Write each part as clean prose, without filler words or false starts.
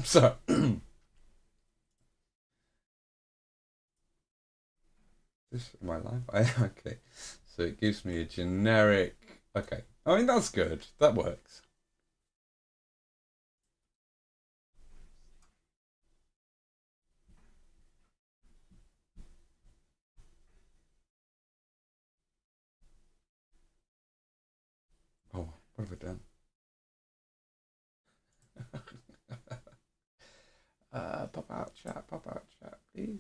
So, this is my life. Okay, so it gives me a generic. Okay, I mean that's good. That works. Oh, what have I done? Pop out chat, please.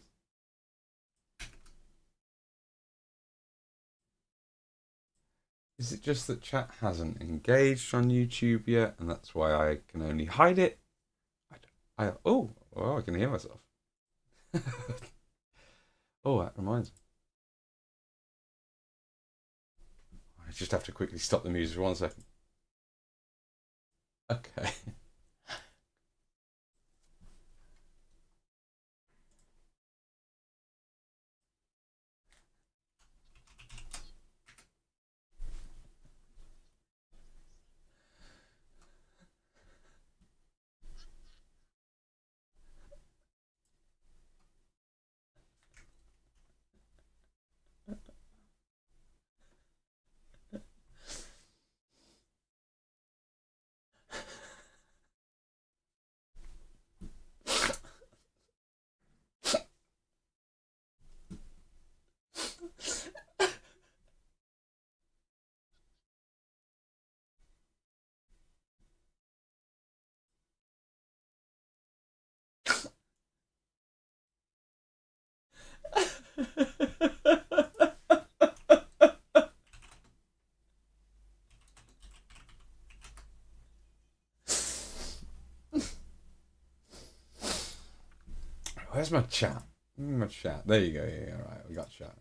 Is it just that chat hasn't engaged on YouTube yet, and that's why I can only hide it? I can hear myself. Oh, that reminds me. I just have to quickly stop the music for 1 second. Okay. Where's my chat? My chat. There you go. Yeah, all right. We got chat.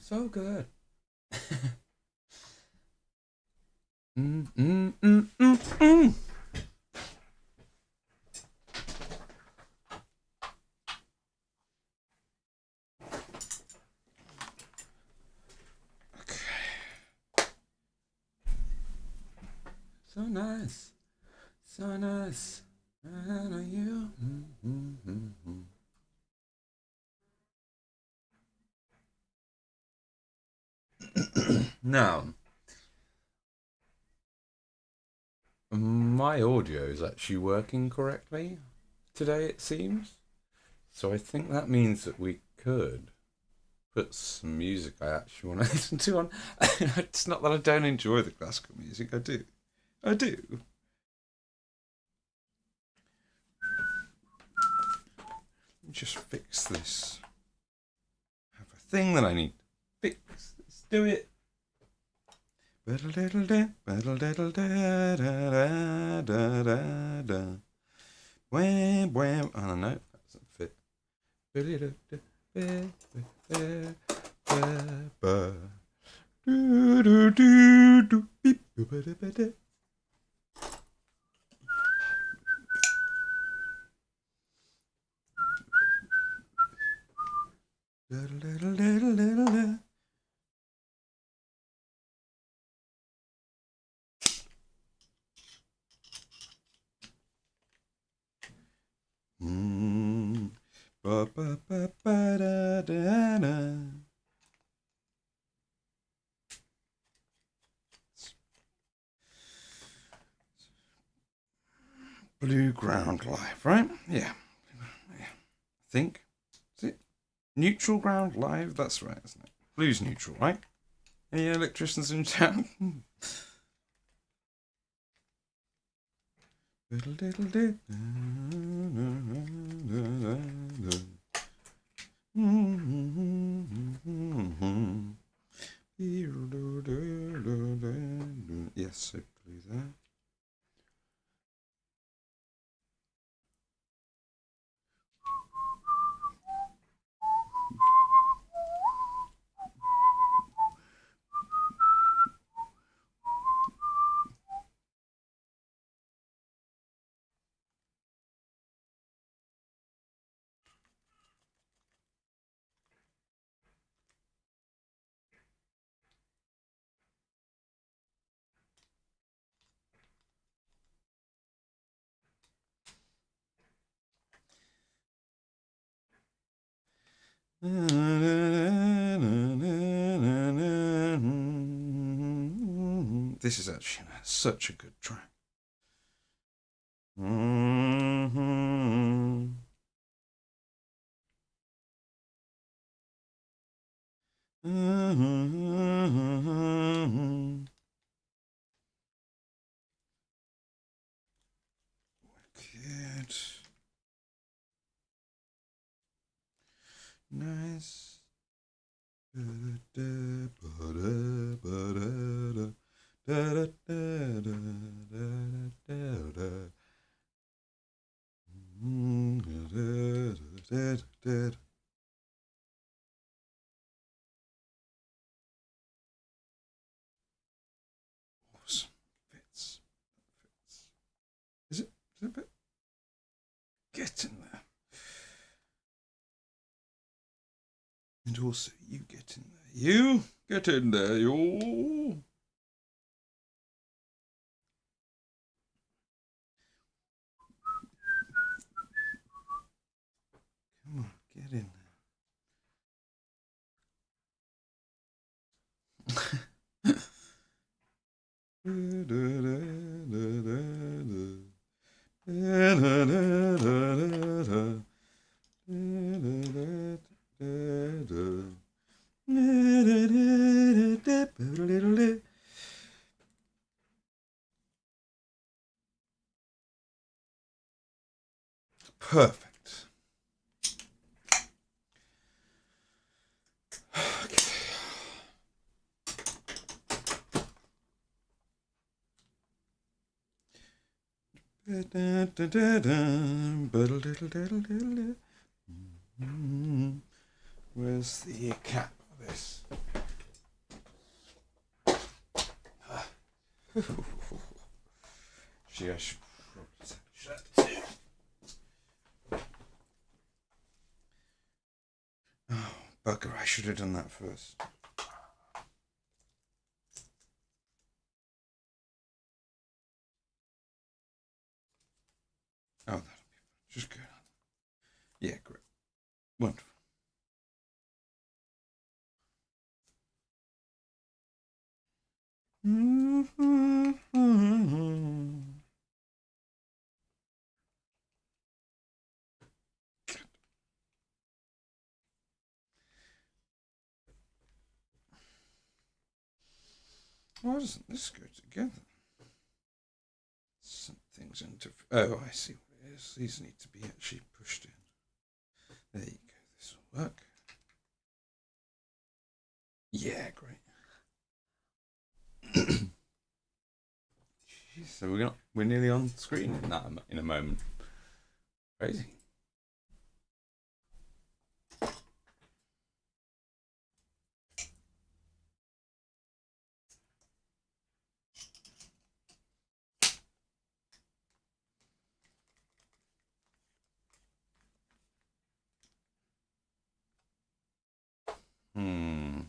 So good. Mm, mm, mm, mm, mm. So nice. So nice. And are you? Now, my audio is actually working correctly today, it seems. So I think that means that we could put some music I actually want to listen to on. It's not that I don't enjoy the classical music, I do. I do. Let me just fix this. I have a thing that I need to fix. Let's do it. I don't know. That doesn't fit. Blue ground live, right? Yeah. I think. Is it neutral ground live? That's right, isn't it? Blue's neutral, right? Any electricians in town? Yes, hopefully there. This is actually such a good track. Good. Nice. Awesome. Fits. Is it a bit? Get in there. And also, you get in there. You get in there, you. Come on, get in there. Perfect. Where's the cap for this? Gee, I should probably touch that too. Oh, bugger, I should have done that first. Oh, that'll be just good. Yeah, great. Wonderful. Why doesn't this go together? Something's into. Oh, I see what it is. These need to be actually pushed in. There you go. This will work. Yeah, great. Jeez, so we're nearly on screen in a moment. Crazy. Hmm.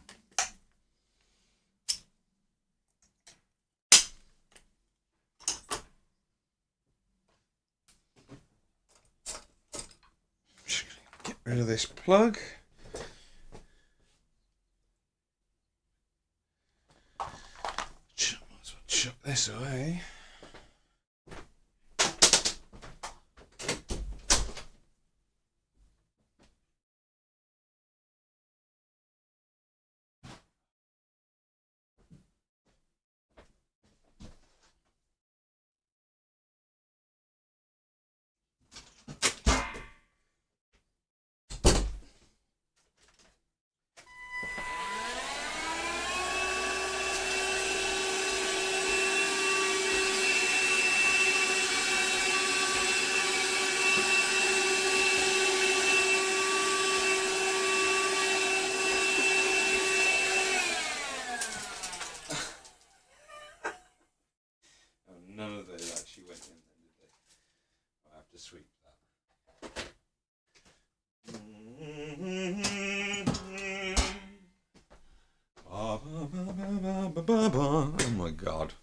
Just gonna get rid of this plug. Might as well chuck this away. None of those actually went in then, did they? I'll have to sweep that. Oh my god.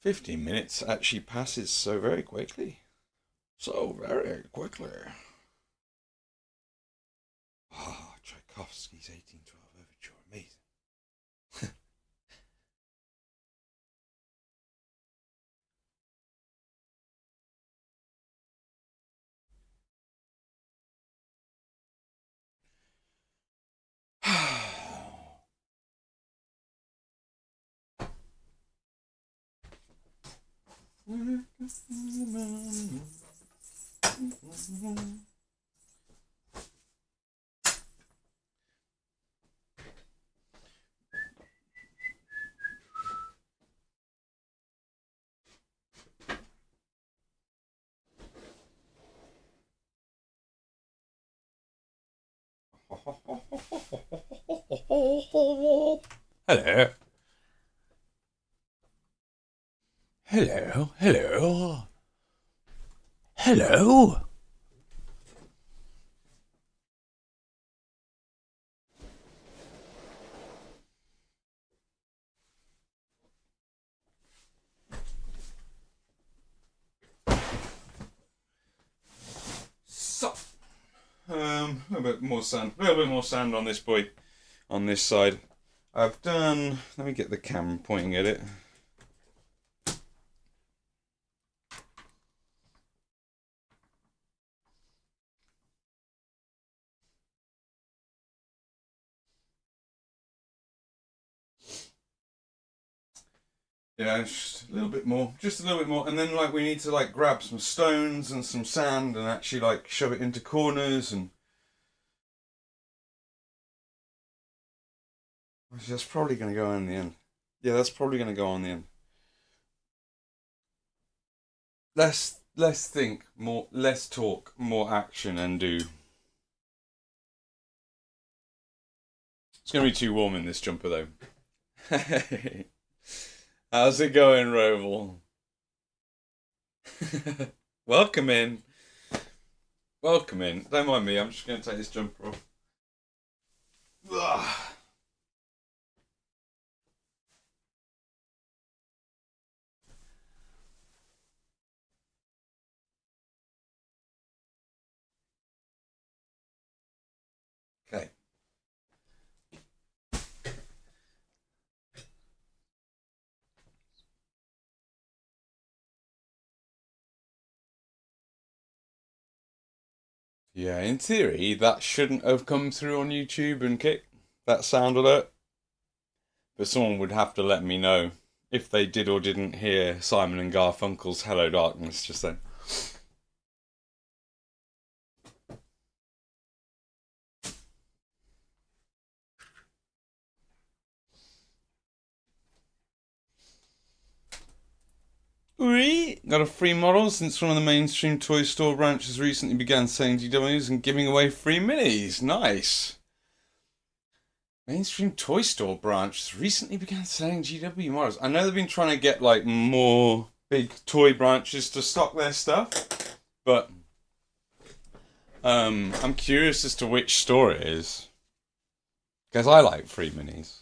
15 minutes actually passes so very quickly. So very quickly. Ah, Tchaikovsky's 1812 Overture. Amazing. Hello. Hello. Hello. Hello. So, a little bit more sand. A little bit more sand on this boy, on this side. I've done. Let me get the camera pointing at it. Yeah, just a little bit more, and then like we need to like grab some stones and some sand and actually like shove it into corners and. That's probably going to go in the end. Yeah, that's probably going to go on the end. Less think, more less talk, more action, and do. It's going to be too warm in this jumper though. How's it going, Roval? Welcome in. Welcome in. Don't mind me, I'm just going to take this jumper off. Ugh. Okay. Yeah, in theory, that shouldn't have come through on YouTube and kick that sound alert. But someone would have to let me know if they did or didn't hear Simon and Garfunkel's Hello Darkness just then. Got a free model since one of the mainstream toy store branches recently began selling GWs and giving away free minis. Nice. Mainstream toy store branch recently began selling GW models. I know they've been trying to get like more big toy branches to stock their stuff, but I'm curious as to which store it is because I like free minis.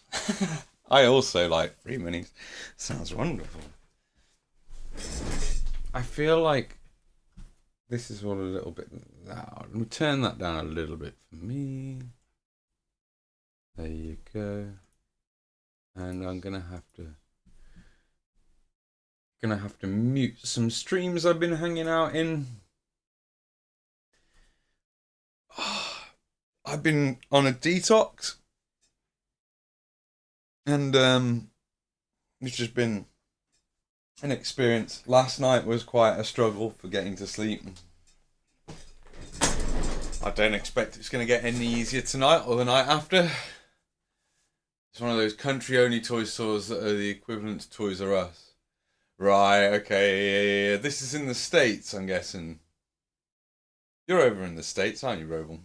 I also like free minis. Sounds wonderful. I feel like this is all a little bit loud. Let me turn that down a little bit for me. There you go. And I'm gonna have to mute some streams I've been hanging out in. I've been on a detox, and it's just been an experience. Last night was quite a struggle for getting to sleep. I don't expect it's going to get any easier tonight or the night after. It's one of those country-only toy stores that are the equivalent to Toys R Us. Right, okay, yeah. This is in the States, I'm guessing. You're over in the States, aren't you, Roble?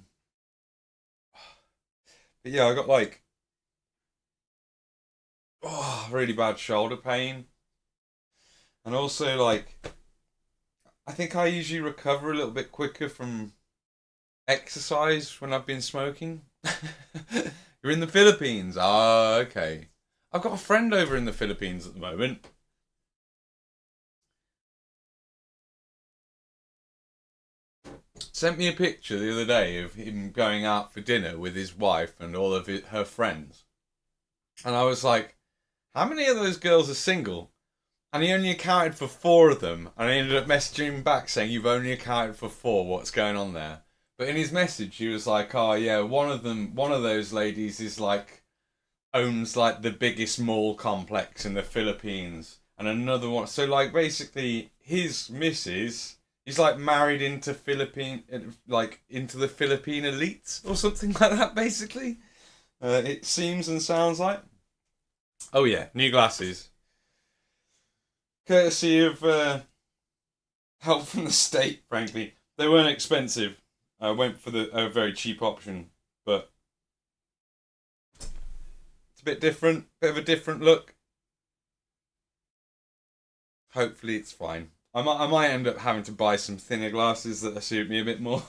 But yeah, I got like really bad shoulder pain. And also like I think I usually recover a little bit quicker from exercise when I've been smoking. You're in the Philippines. Ah, okay. I've got a friend over in the Philippines at the moment. Sent me a picture the other day of him going out for dinner with his wife and all of her friends. And I was like, how many of those girls are single? And he only accounted for four of them. And I ended up messaging him back saying, you've only accounted for four. What's going on there? But in his message, he was like, oh yeah, one of those ladies is like, owns like the biggest mall complex in the Philippines. And another one. So like basically his missus is like married into into the Philippine elites or something like that basically. It seems and sounds like. Oh yeah, new glasses. Courtesy of help from the state, frankly. They weren't expensive. I went for a very cheap option, but it's a bit different, bit of a different look. Hopefully it's fine. I might end up having to buy some thinner glasses that suit me a bit more.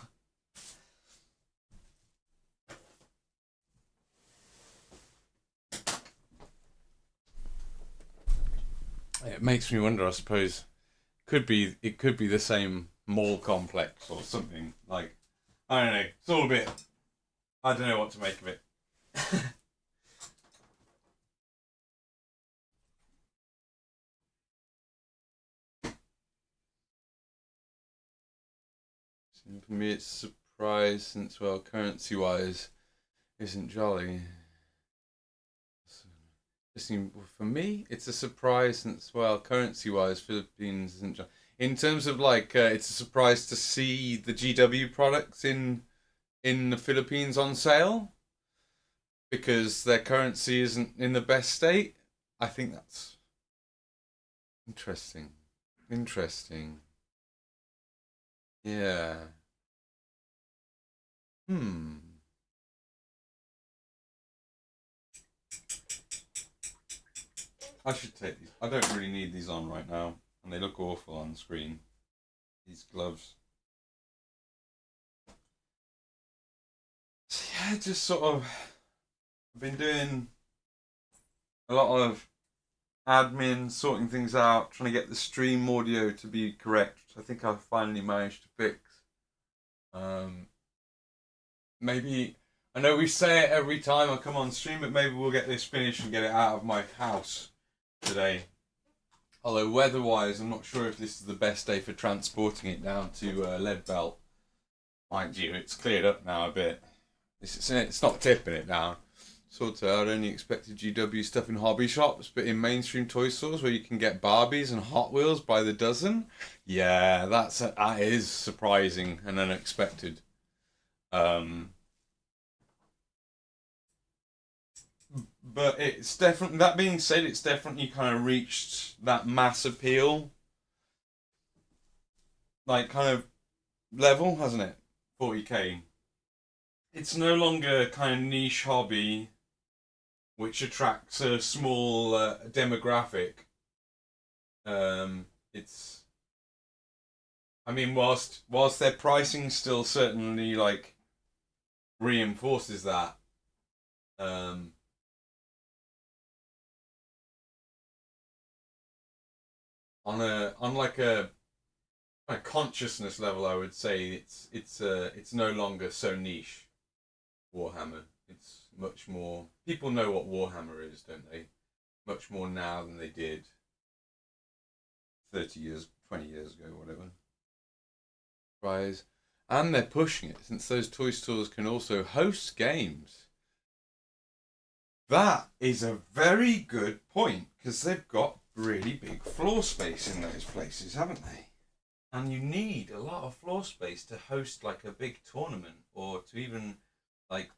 It makes me wonder, I suppose. It could be the same mall complex or something. Like I don't know. It's all a bit I don't know what to make of it. For me it's a surprise since well currency wise isn't jolly. For me, it's a surprise since, well, currency-wise, Philippines isn't. In terms of like, it's a surprise to see the GW products in the Philippines on sale because their currency isn't in the best state. I think that's interesting. Interesting. Yeah. Hmm. I should take these. I don't really need these on right now, and they look awful on screen. These gloves. So yeah, just sort of. I've been doing a lot of admin, sorting things out, trying to get the stream audio to be correct, which I think I've finally managed to fix. Um, maybe I know we say it every time I come on stream, but maybe we'll get this finished and get it out of my house today. Although weather-wise, I'm not sure if this is the best day for transporting it down to Leadbelt. Mind you, it's cleared up now a bit. It's not tipping it down. Sort of, I'd only expected GW stuff in hobby shops, but in mainstream toy stores where you can get Barbies and Hot Wheels by the dozen, yeah, that is surprising and unexpected. But it's definitely, that being said, it's definitely kind of reached that mass appeal, like kind of level, hasn't it? 40k. It's no longer kind of niche hobby which attracts a small demographic. It's, I mean, whilst their pricing still certainly like reinforces that. Um, on like a consciousness level, I would say it's no longer so niche. Warhammer. It's much more. People know what Warhammer is, don't they? Much more now than they did 30 years, 20 years ago, whatever. Rise. And they're pushing it since those toy stores can also host games. That is a very good point because they've got really big floor space in those places, haven't they? And you need a lot of floor space to host like a big tournament or to even like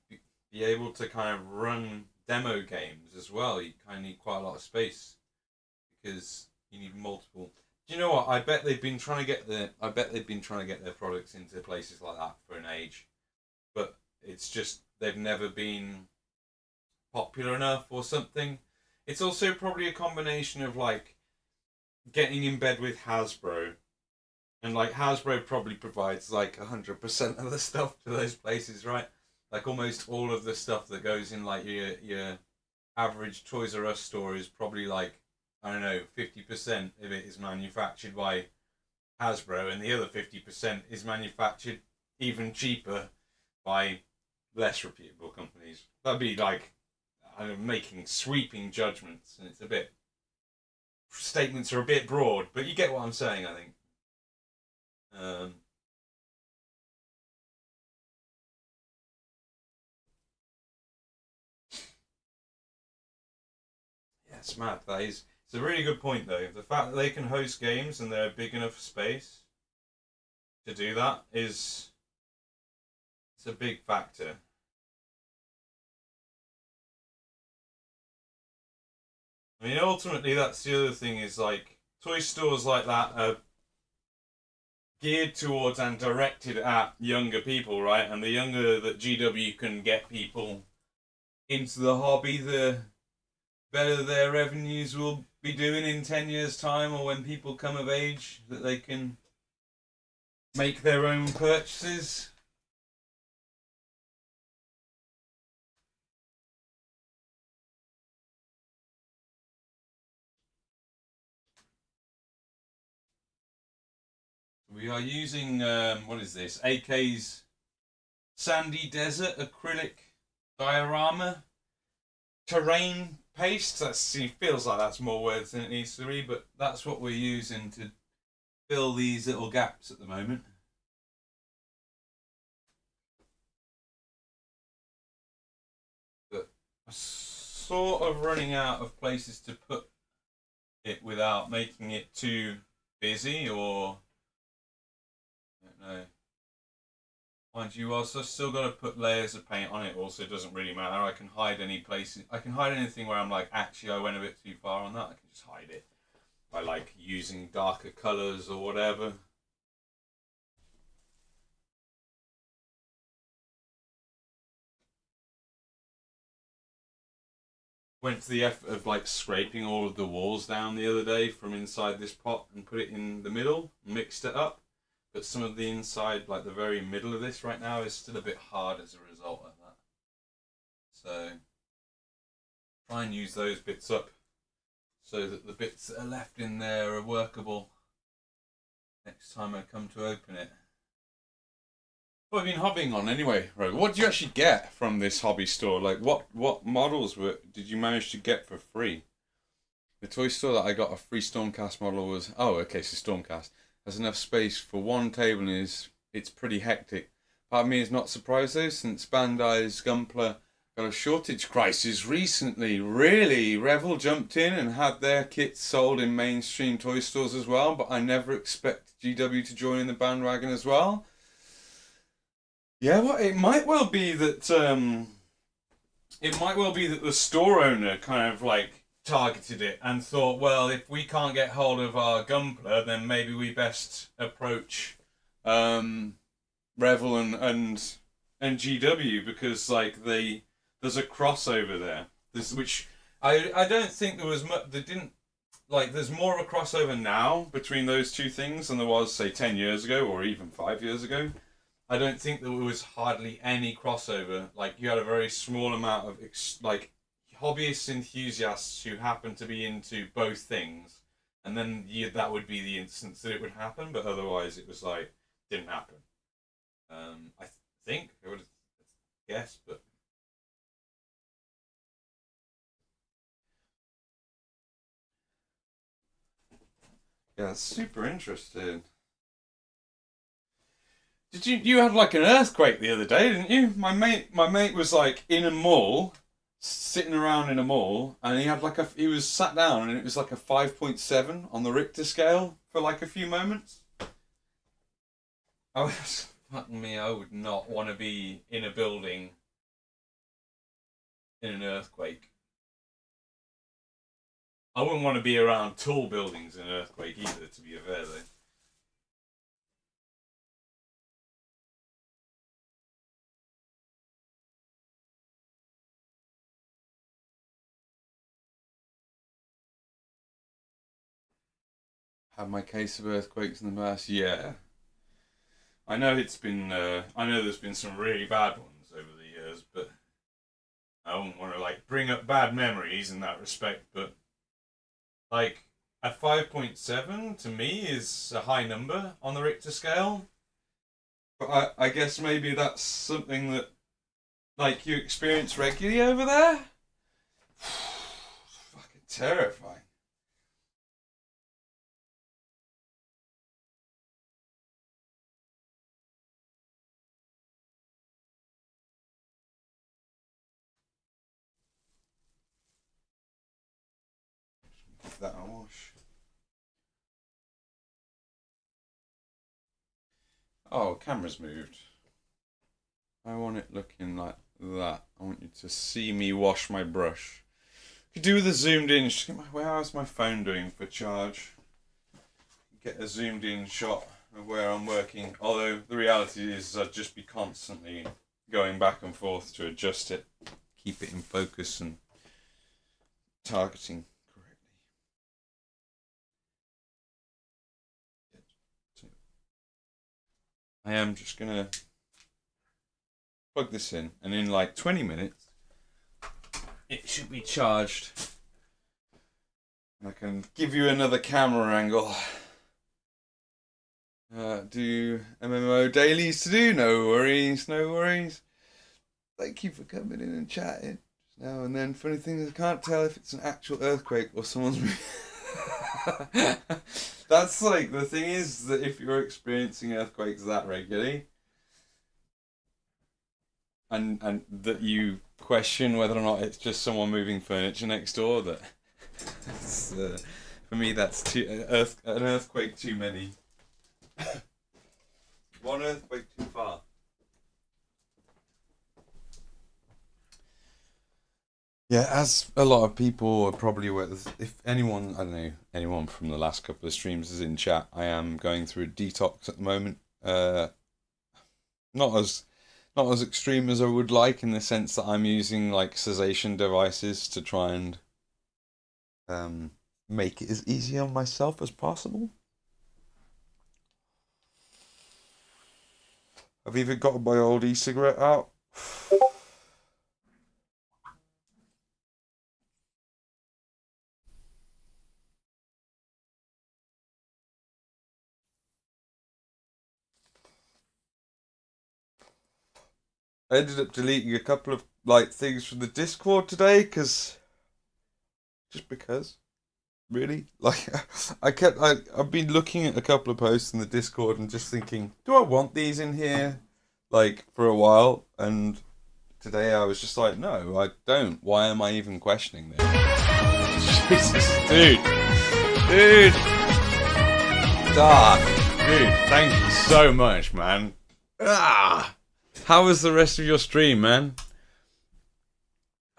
be able to kind of run demo games as well. You kind of need quite a lot of space because you need multiple. Do you know what? I bet they've been trying to get their products into places like that for an age, but it's just they've never been popular enough or something. It's also probably a combination of like getting in bed with Hasbro, and like Hasbro probably provides like 100% of the stuff to those places, right? Like almost all of the stuff that goes in like your average Toys R Us store is probably like, I don't know, 50% of it is manufactured by Hasbro, and the other 50% is manufactured even cheaper by less reputable companies. That'd be like, I'm making sweeping judgments, and it's a bit, statements are a bit broad, but you get what I'm saying, I think. Um, yeah, it's mad. That is, it's a really good point, though. The fact that they can host games and they're big enough space to do that is, it's a big factor. I mean, ultimately, that's the other thing is like toy stores like that are geared towards and directed at younger people, right? And the younger that GW can get people into the hobby, the better their revenues will be doing in 10 years' time, or when people come of age, that they can make their own purchases. We are using, what is this? AK's Sandy Desert acrylic diorama terrain paste. It feels like that's more words than it needs to be, but that's what we're using to fill these little gaps at the moment. But I'm sort of running out of places to put it without making it too busy, or I don't know. Mind you, whilst I've still got to put layers of paint on it, also doesn't really matter. I can hide any places. I can hide anything where I'm like, actually, I went a bit too far on that. I can just hide it by like using darker colours or whatever. Went to the effort of like scraping all of the walls down the other day from inside this pot and put it in the middle, mixed it up. But some of the inside, like the very middle of this right now, is still a bit hard as a result of that. So try and use those bits up so that the bits that are left in there are workable next time I come to open it. What have you been hobbying on anyway, Rogue? What did you actually get from this hobby store? Like, what models did you manage to get for free? The toy store that I got a free Stormcast model was... Oh, okay, so Stormcast has enough space for one table and it's pretty hectic. Part of me is not surprised though, since Bandai's Gunpla got a shortage crisis recently. Really, Revel jumped in and had their kits sold in mainstream toy stores as well, but I never expected GW to join in the bandwagon as well. Yeah, well, it might well be that the store owner kind of like targeted it and thought, well, if we can't get hold of our Gunpla, then maybe we best approach Revel and GW, because like there's a crossover there. Which I don't think there was much. There didn't like. There's more of a crossover now between those two things than there was, say, 10 years ago or even 5 years ago. I don't think there was hardly any crossover. Like, you had a very small amount of like hobbyist enthusiasts who happened to be into both things, and then that would be the instance that it would happen. But otherwise, it was like didn't happen. I think I would guess, but yeah, super interesting. Did you had like an earthquake the other day, didn't you? My mate was like in a mall, sitting around in a mall, and he was sat down, and it was like a 5.7 on the Richter scale for like a few moments. I was fucking me. I would not want to be in a building in an earthquake. I wouldn't want to be around tall buildings in an earthquake either. To be fair, though. Had my case of earthquakes in the past. Yeah, I know it's been. I know there's been some really bad ones over the years, but I wouldn't want to like bring up bad memories in that respect. But like a 5.7 to me is a high number on the Richter scale. But I guess maybe that's something that like you experience regularly over there. Fucking terrifying. Give that a wash. Oh, camera's moved. I want it looking like that. I want you to see me wash my brush. Could do with a zoomed in. Just get how's my phone doing for charge? Get a zoomed in shot of where I'm working. Although the reality is I'd just be constantly going back and forth to adjust it, keep it in focus and targeting correctly. I am just gonna plug this in, and in like 20 minutes, it should be charged. I can give you another camera angle. Do MMO dailies to do? No worries, no worries. Thank you for coming in and chatting just now and then. Funny thing is, I can't tell if it's an actual earthquake or someone's. That's like the thing is that if you're experiencing earthquakes that regularly, and that you question whether or not it's just someone moving furniture next door, that for me that's an earthquake too many. One earthquake too far. Yeah, as a lot of people are probably aware, if anyone, I don't know, anyone from the last couple of streams is in chat, I am going through a detox at the moment. Not as not as extreme as I would like, in the sense that I'm using like cessation devices to try and um, make it as easy on myself as possible. I've even got my old e-cigarette out. I ended up deleting a couple of like things from the Discord today because really like I've been looking at a couple of posts in the Discord and just thinking, do I want these in here? Like for a while, and today I was just like, no, I don't. Why am I even questioning this? Jesus, dude, dude, thank you so much, man. How was the rest of your stream, man?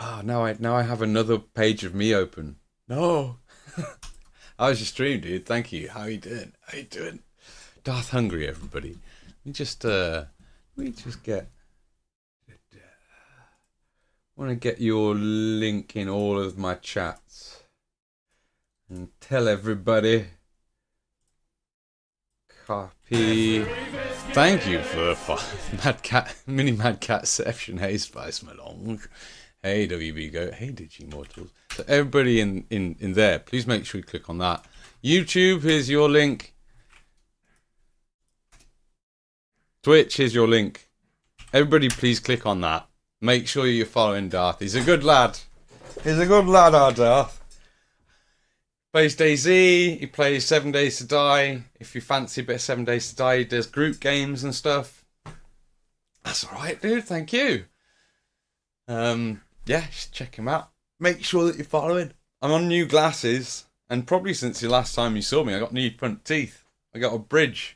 Now I have another page of me open. No. How was your stream, dude? Thank you. How you doing? How you doing? Darth hungry, everybody. We just get. Want to get your link in all of my chats and tell everybody. Copy. Thank you for Mad Cat Mini Mad Catception. Hey Spice Malong. Hey WB Go. Hey Digimortals. So everybody in there, please make sure you click on that. YouTube, here's your link. Twitch, here's your link. Everybody please click on that. Make sure you're following Darth. He's a good lad. He's a good lad, our Darth. Plays DayZ. He plays 7 Days to Die. If you fancy a bit of 7 Days to Die, he does group games and stuff. That's alright, dude. Thank you. Yeah, just check him out. Make sure that you're following. I'm on new glasses, and probably since the last time you saw me, I got new front teeth. I got a bridge.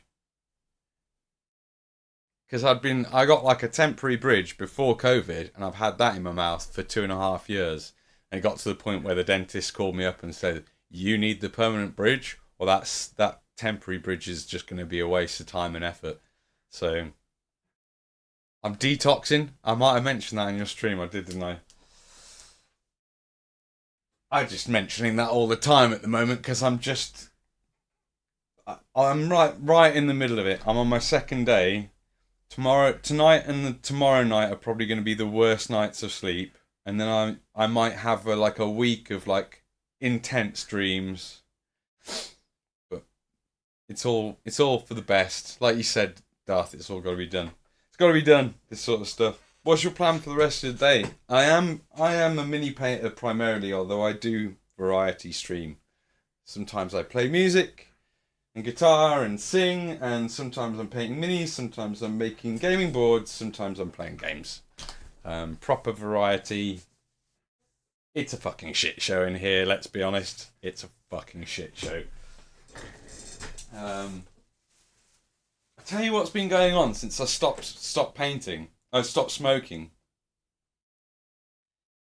Because I got like a temporary bridge before COVID, and I've had that in my mouth for 2.5 years. And it got to the point where the dentist called me up and said, you need the permanent bridge, or that temporary bridge is just going to be a waste of time and effort. So I'm detoxing. I might have mentioned that in your stream. I did, didn't I? I'm just mentioning that all the time at the moment because I'm right in the middle of it. I'm on my second day. Tonight and tomorrow night are probably going to be the worst nights of sleep, and then I might have a week of like intense dreams. But it's all for the best. Like you said, Darth, it's all got to be done. It's got to be done. This sort of stuff. What's your plan for the rest of the day? I am a mini painter primarily, although I do variety stream. Sometimes I play music and guitar and sing, and sometimes I'm painting minis, sometimes I'm making gaming boards, sometimes I'm playing games. Proper variety. It's a fucking shit show in here, let's be honest. It's a fucking shit show. I'll tell you what's been going on since I stopped painting. I stopped smoking.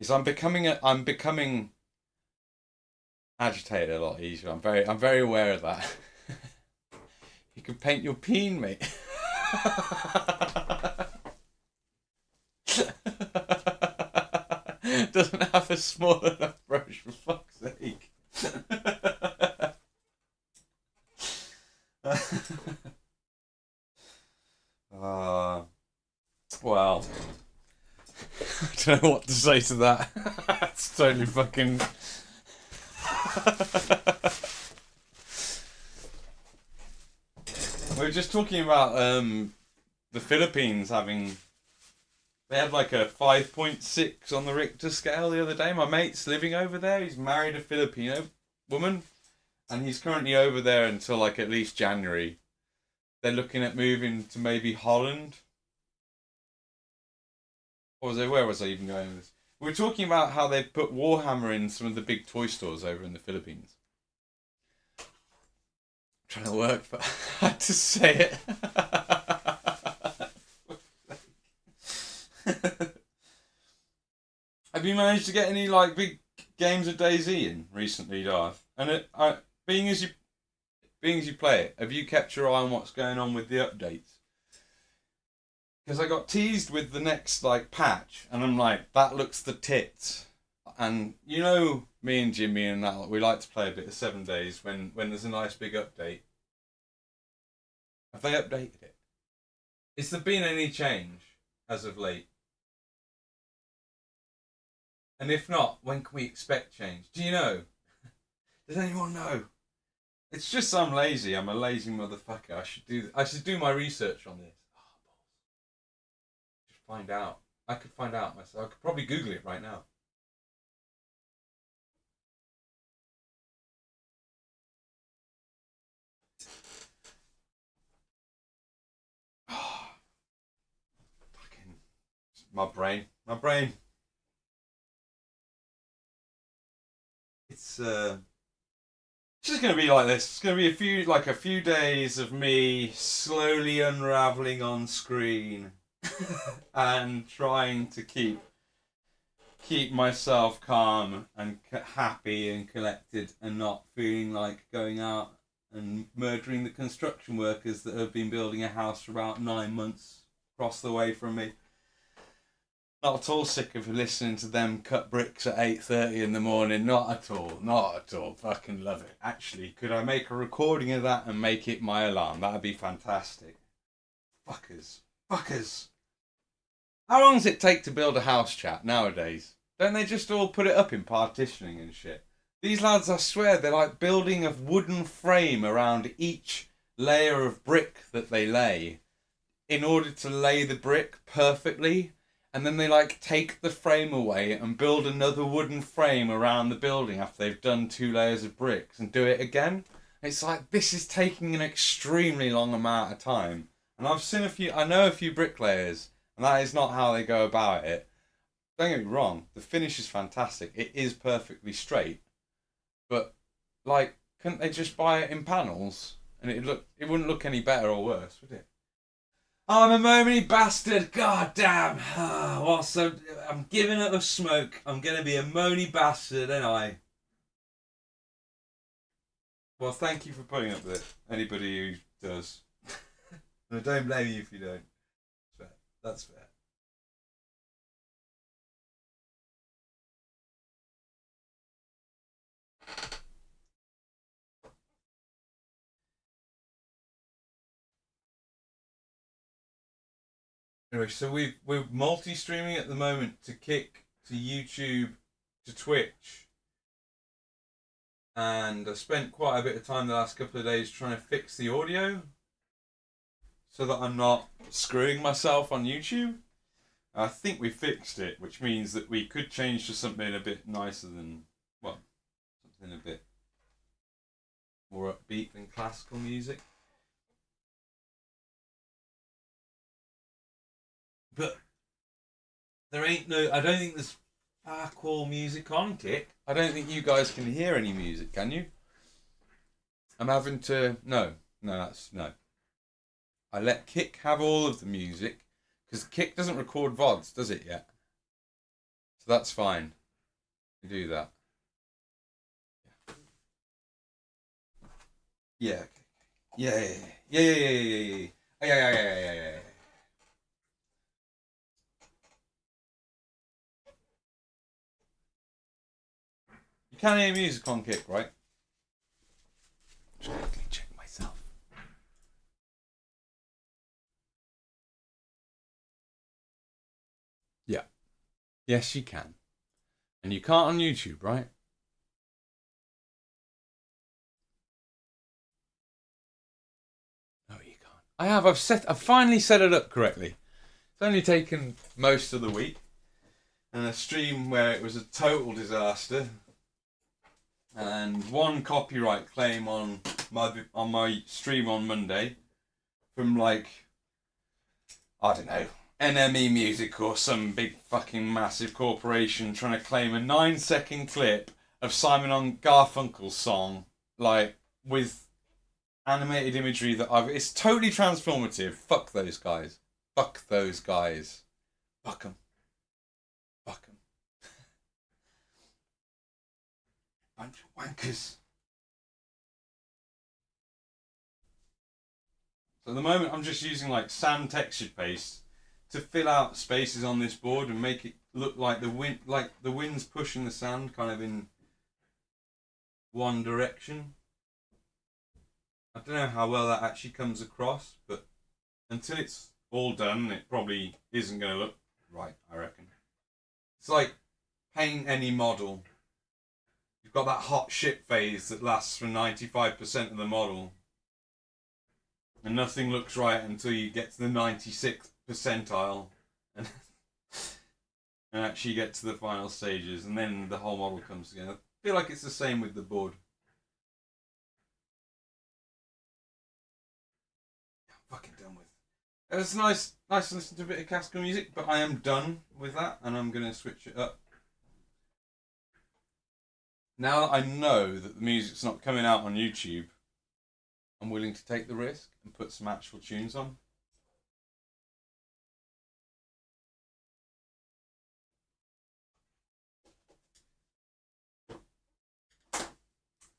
Is I'm becoming agitated a lot easier. I'm very aware of that. You can paint your peen, mate. Doesn't have a small enough brush, for fuck's sake. Well, I don't know what to say to that. It's totally fucking... We were just talking about the Philippines having... They had like a 5.6 on the Richter scale the other day. My mate's living over there. He's married a Filipino woman, and he's currently over there until like at least January. They're looking at moving to maybe Holland. Where was I even going with this? We were talking about how they've put Warhammer in some of the big toy stores over in the Philippines. I'm trying to work, but I had to say it. Have you managed to get any like big games of DayZ in recently, Darth? And being as you play it, have you kept your eye on what's going on with the updates? because I got teased with the next like patch, and I'm like, that looks the tits. And you know, me and Jimmy and that, we like to play a bit of 7 Days when there's a nice big update. Have they updated it? Has there been any change as of late? And if not, when can we expect change? Do you know? Does anyone know? It's just I'm lazy. I'm a lazy motherfucker. I should do my research on this. Just find out. I could find out myself. I could probably Google it right now. Fucking my brain. It's just gonna be like this. It's gonna be a few days of me slowly unraveling on screen and trying to keep myself calm and happy and collected and not feeling like going out and murdering the construction workers that have been building a house for about 9 months across the way from me. Not at all sick of listening to them cut bricks at 8:30 in the morning. Not at all. Not at all. Fucking love it. Actually, could I make a recording of that and make it my alarm? That'd be fantastic. Fuckers. Fuckers. How long does it take to build a house, chat, nowadays? Don't they just all put it up in partitioning and shit? These lads, I swear, they're like building a wooden frame around each layer of brick that they lay in order to lay the brick perfectly. And then they like take the frame away and build another wooden frame around the building after they've done 2 layers of bricks and do it again. It's like, this is taking an extremely long amount of time. And I know a few bricklayers, and that is not how they go about it. Don't get me wrong, the finish is fantastic. It is perfectly straight. But, like, couldn't they just buy it in panels? And it wouldn't look any better or worse, would it? I'm a moany bastard. God damn. I'm giving up a smoke. I'm going to be a moany bastard, ain't I? Well, thank you for putting up with it. Anybody who does. I don't blame you if you don't. That's fair. That's fair. Anyway, so we're multi-streaming at the moment to Kick, to YouTube, to Twitch, and I spent quite a bit of time the last couple of days trying to fix the audio so that I'm not screwing myself on YouTube. I think we fixed it, which means that we could change to something a bit nicer than, well, something a bit more upbeat than classical music. But I don't think there's fuck all music on Kick. I don't think you guys can hear any music, can you? I'm having to, no, no. I let Kick have all of the music, because Kick doesn't record VODs, does it yet? So that's fine. You do that. Yeah. Okay. Yeah. You can hear music on Kick, right? Just quickly check myself. Yeah. Yes, you can. And you can't on YouTube, right? No, you can't. I've finally set it up correctly. It's only taken most of the week. And a stream where it was a total disaster. And one copyright claim on my stream on Monday from like, I don't know, NME Music or some big fucking massive corporation trying to claim a 9-second clip of Simon and Garfunkel's song, like with animated imagery it's totally transformative. Fuck those guys. Fuck those guys. Fuck them. Fuck them. Bunch of wankers. So at the moment I'm just using like sand textured paste to fill out spaces on this board and make it look like the wind's pushing the sand kind of in one direction. I don't know how well that actually comes across, but until it's all done, it probably isn't going to look right, I reckon. It's like paint any model. You've got that hot shit phase that lasts for 95% of the model, and nothing looks right until you get to the 96th percentile and actually get to the final stages, and then the whole model comes together. I feel like it's the same with the board. I'm fucking done with it. It was nice to listen to a bit of classical music, but I am done with that, and I'm going to switch it up. Now that I know that the music's not coming out on YouTube, I'm willing to take the risk and put some actual tunes on.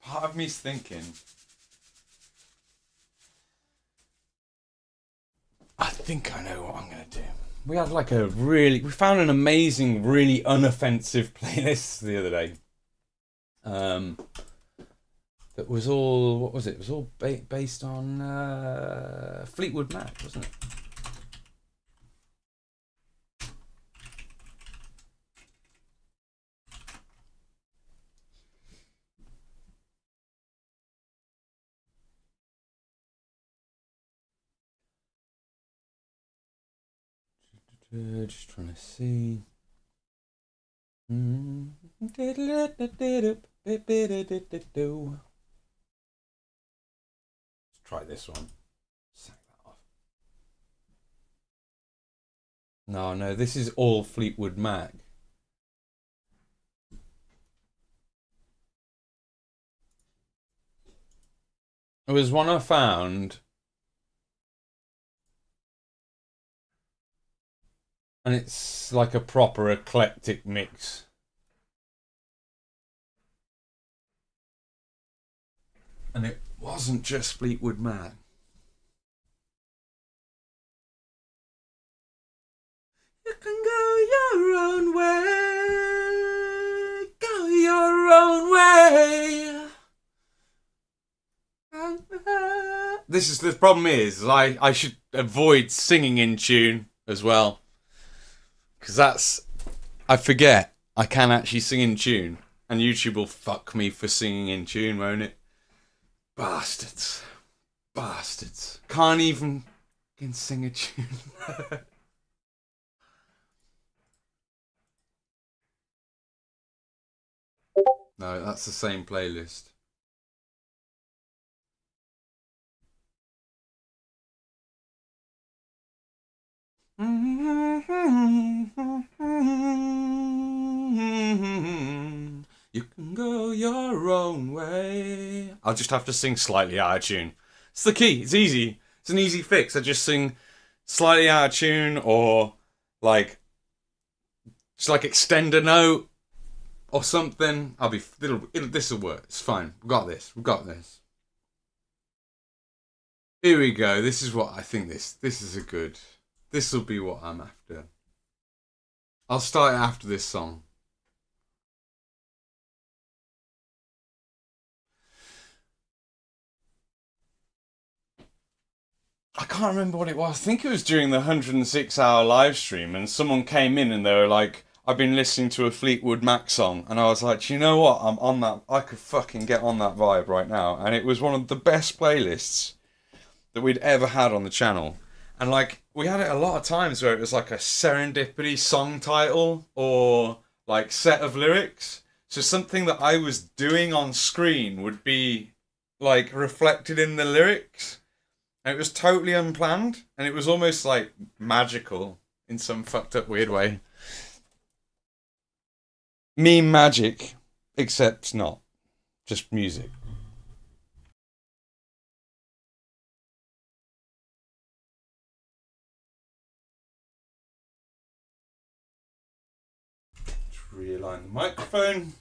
Part of me's thinking, I think I know what I'm going to do. We found an amazing, really unoffensive playlist the other day. That was all, what was it? It was all based on Fleetwood Mac, wasn't it? Just trying to see. Let's try this one. Sack that off. No, this is all Fleetwood Mac. It was one I found, and it's like a proper eclectic mix. And it wasn't just Fleetwood Mac. You can go your own way. Go your own way. This is the problem is I should avoid singing in tune as well. Because I forget I can actually sing in tune. And YouTube will fuck me for singing in tune, won't it? Bastards. Can't even sing a tune. No, that's the same playlist. You can go your own way. I'll just have to sing slightly out of tune. It's the key. It's easy. It's an easy fix. I just sing slightly out of tune, or just extend a note or something. This'll work. It's fine. We've got this. Here we go. This is what I think. This is a good. This will be what I'm after. I'll start it after this song. I can't remember what it was. I think it was during the 106-hour live stream, and someone came in and they were like, I've been listening to a Fleetwood Mac song, and I was like, you know what? I'm on that. I could fucking get on that vibe right now. And it was one of the best playlists that we'd ever had on the channel. And we had it a lot of times where it was like a serendipity song title or set of lyrics. So something that I was doing on screen would be reflected in the lyrics. And it was totally unplanned, and it was almost magical in some fucked up weird way. Meme magic, except not. Just music. Just realign the microphone.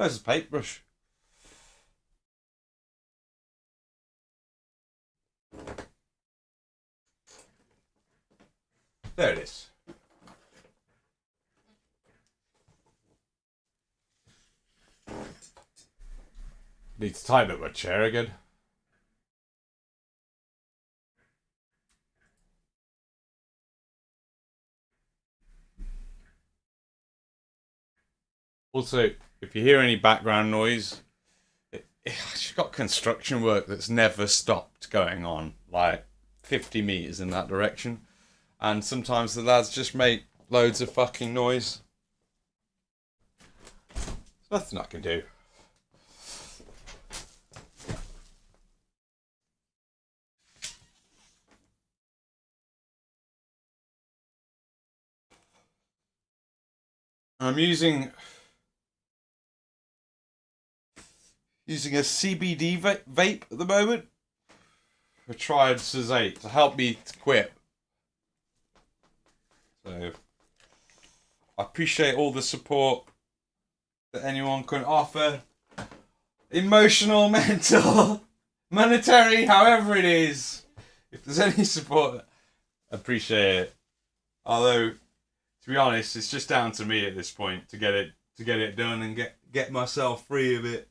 Where's the paintbrush? There it is. Need to tighten up my chair again. Also, if you hear any background noise, it's got construction work that's never stopped going on, like 50 metres in that direction. And sometimes the lads just make loads of fucking noise. There's nothing I can do. I'm using a CBD vape at the moment. I tried Cesate to help me to quit. So I appreciate all the support that anyone can offer. Emotional, mental, monetary, however it is. If there's any support, I appreciate it. Although, to be honest, it's just down to me at this point to get it done and get myself free of it.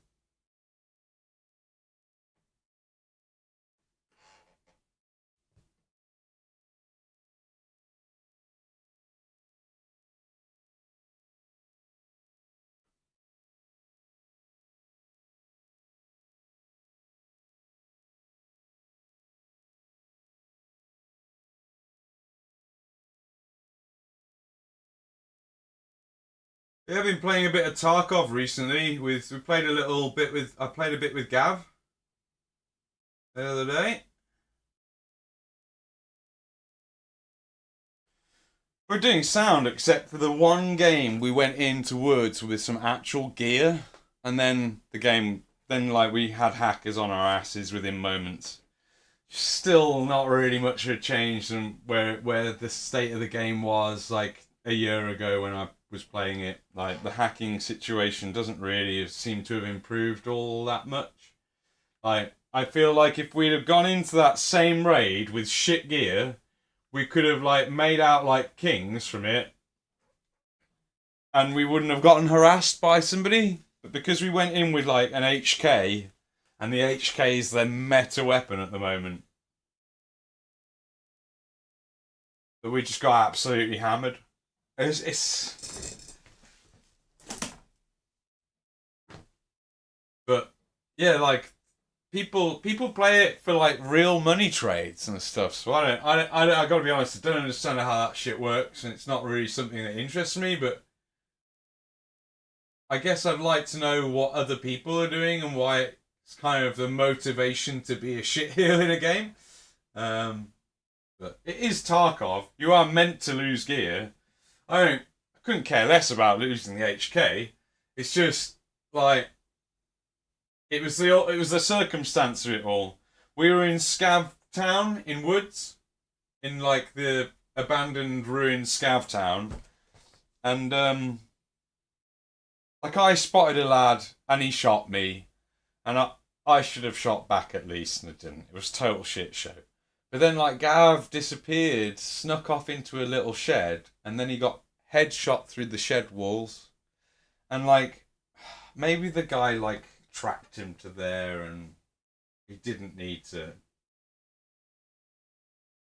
Yeah, I've been playing a bit of Tarkov recently. I played a bit with Gav the other day. We're doing sound, except for the one game we went into woods with some actual gear, and then like we had hackers on our asses within moments. Still not really much of a change than where the state of the game was like a year ago when I was playing it. Like the hacking situation doesn't really seem to have improved all that much. Like I feel like if we'd have gone into that same raid with shit gear, we could have like made out like kings from it, and we wouldn't have gotten harassed by somebody. But because we went in with like an HK, and the HK is their meta weapon at the moment, but we just got absolutely hammered. It's but yeah, like people play it for like real money trades and stuff. So I gotta be honest, I don't understand how that shit works, and it's not really something that interests me. But I guess I'd like to know what other people are doing and why it's kind of the motivation to be a shitheel in a game. But it is Tarkov. You are meant to lose gear. I couldn't care less about losing the HK. It's just like it was the circumstance of it all. We were in Scav Town in woods, in like the abandoned ruined Scav Town, and like I spotted a lad and he shot me, and I should have shot back at least, and I didn't. It was a total shit show. But then like Gav disappeared, snuck off into a little shed, and then he got headshot through the shed walls, and like maybe the guy like tracked him to there, and he didn't need to.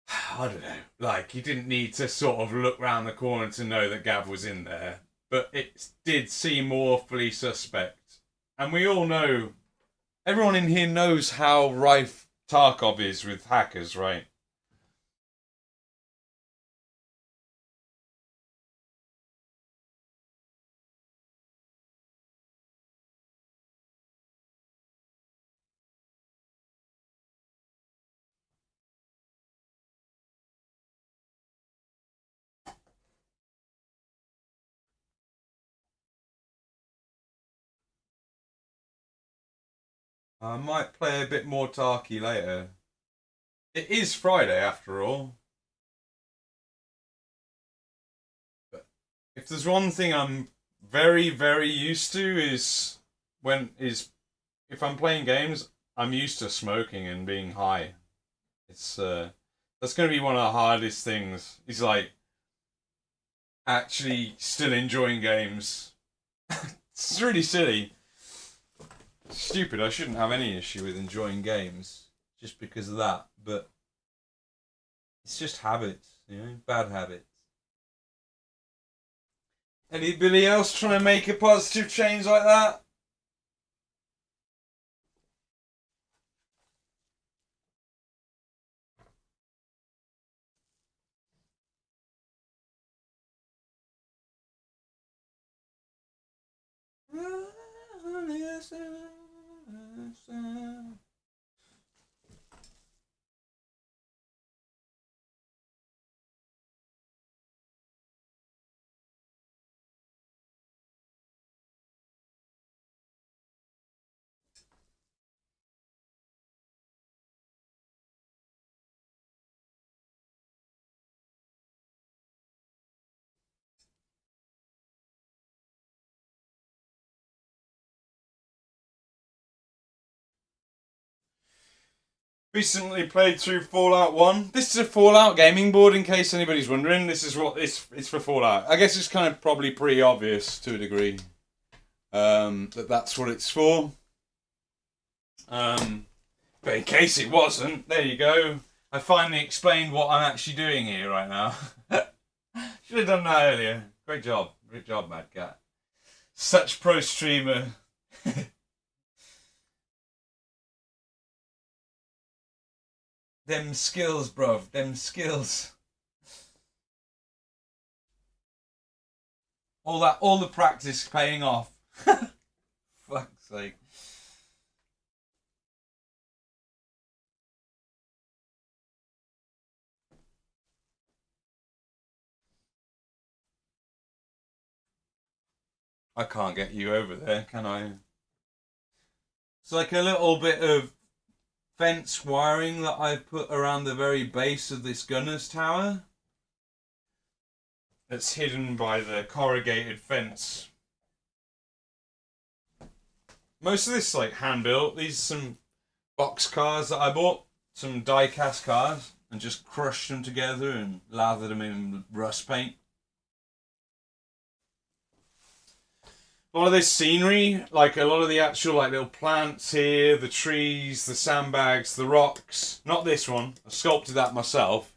I don't know. Like he didn't need to sort of look round the corner to know that Gav was in there, but it did seem awfully suspect. And we all know, everyone in here knows how rife Tarkov is with hackers, right? I might play a bit more Tarky later. It is Friday after all. But if there's one thing I'm very, very used to is if I'm playing games, I'm used to smoking and being high. It's that's going to be one of the hardest things. Is like actually still enjoying games. It's really silly, stupid. I shouldn't have any issue with enjoying games just because of that, but it's just habits, bad habits. Anybody else trying to make a positive change like that? Recently played through Fallout 1. This is a Fallout gaming board, in case anybody's wondering. This is what it's for Fallout. I guess it's kind of probably pretty obvious to a degree that that's what it's for. But in case it wasn't, there you go. I finally explained what I'm actually doing here right now. Should have done that earlier. Great job, Mad Cat. Such pro streamer. Them skills, bruv. Them skills. All the practice paying off. Fuck's sake. I can't get you over there, can I? It's like a little bit of fence wiring that I put around the very base of this gunner's tower. It's hidden by the corrugated fence. Most of this is like hand built. These are some box cars that I bought, some die cast cars, and just crushed them together and lathered them in rust paint. A lot of this scenery, like a lot of the actual like little plants here, the trees, the sandbags, the rocks. Not this one. I sculpted that myself.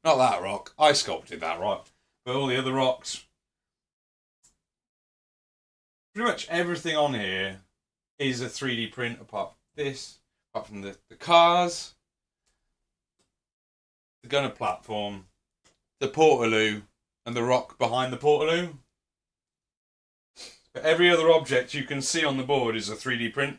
Not that rock. I sculpted that rock. But all the other rocks. Pretty much everything on here is a 3D print apart from this. Apart from the cars, the gunner platform, the portaloo, and the rock behind the portaloo. But every other object you can see on the board is a 3D print.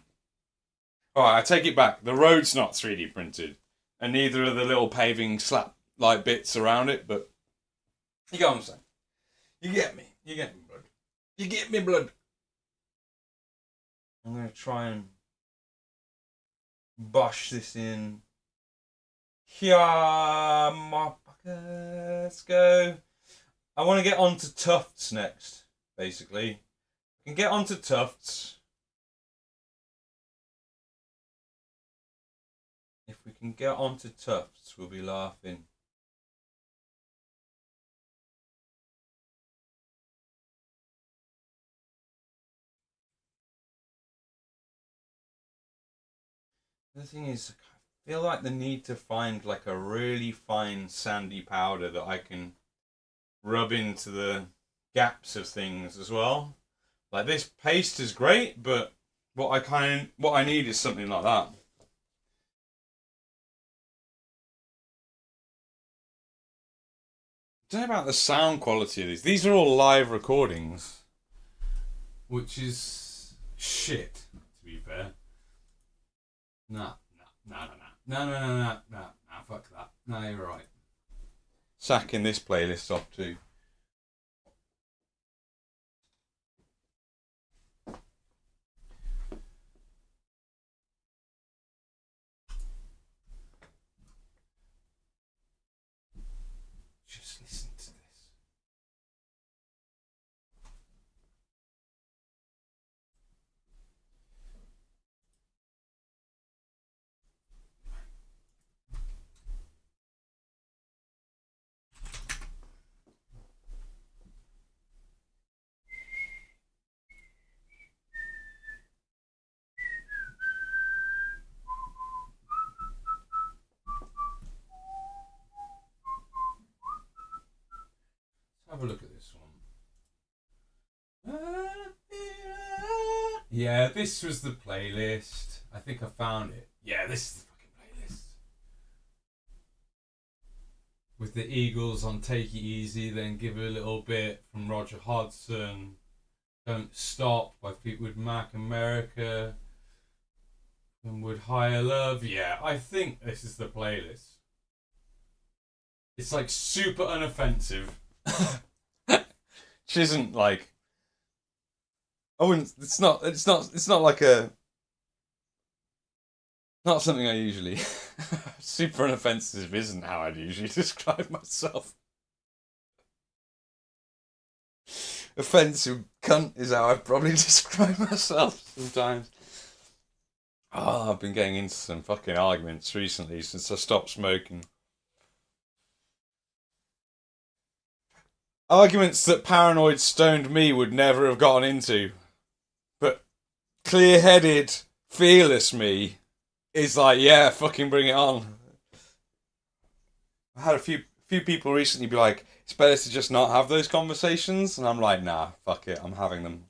Alright, I take it back. The road's not 3D printed. And neither are the little paving slap like bits around it, but you get what I'm saying. You get me. You get me, blood. You get me, blood. I'm going to try and bosh this in. Here, let's go. I want to get on to tufts next, basically. I can get onto tufts. If we can get onto tufts, we'll be laughing. The thing is, I feel like the need to find like a really fine sandy powder that I can rub into the gaps of things as well. Like this paste is great, but what I need is something like that. I don't know about the sound quality of these. These are all live recordings, which is shit, to be fair. No, fuck that. No, you're right. Sacking this playlist off too. Just listen to this. have a look at this one. Yeah, this was the playlist. I think I found it. Yeah, this is the fucking playlist. With the Eagles on Take It Easy, then Give It a Little Bit from Roger Hodgson. Don't Stop by Fleetwood Mac America. And Would Higher Love. Yeah, I think this is the playlist. It's like super unoffensive. Which isn't like I wouldn't it's not like a not something I usually super unoffensive isn't how I'd usually describe myself. Offensive cunt is how I'd probably describe myself sometimes. Oh, I've been getting into some fucking arguments recently since I stopped smoking. Arguments that paranoid stoned me would never have gotten into. But clear-headed, fearless me is like, yeah, fucking bring it on. I had a few people recently be like, it's better to just not have those conversations. And I'm like, nah, fuck it, I'm having them.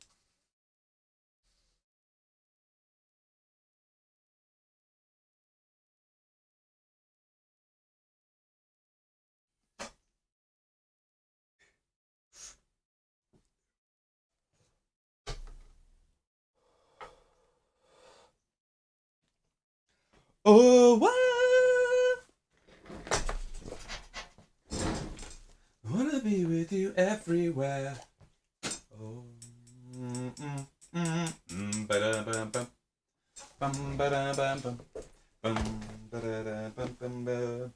Oh, I wanna be with you everywhere. Oh, ba-da-bum-bum. Bum, ba-da-bum-bum. Bum, ba-da-da-bum-bum-bum.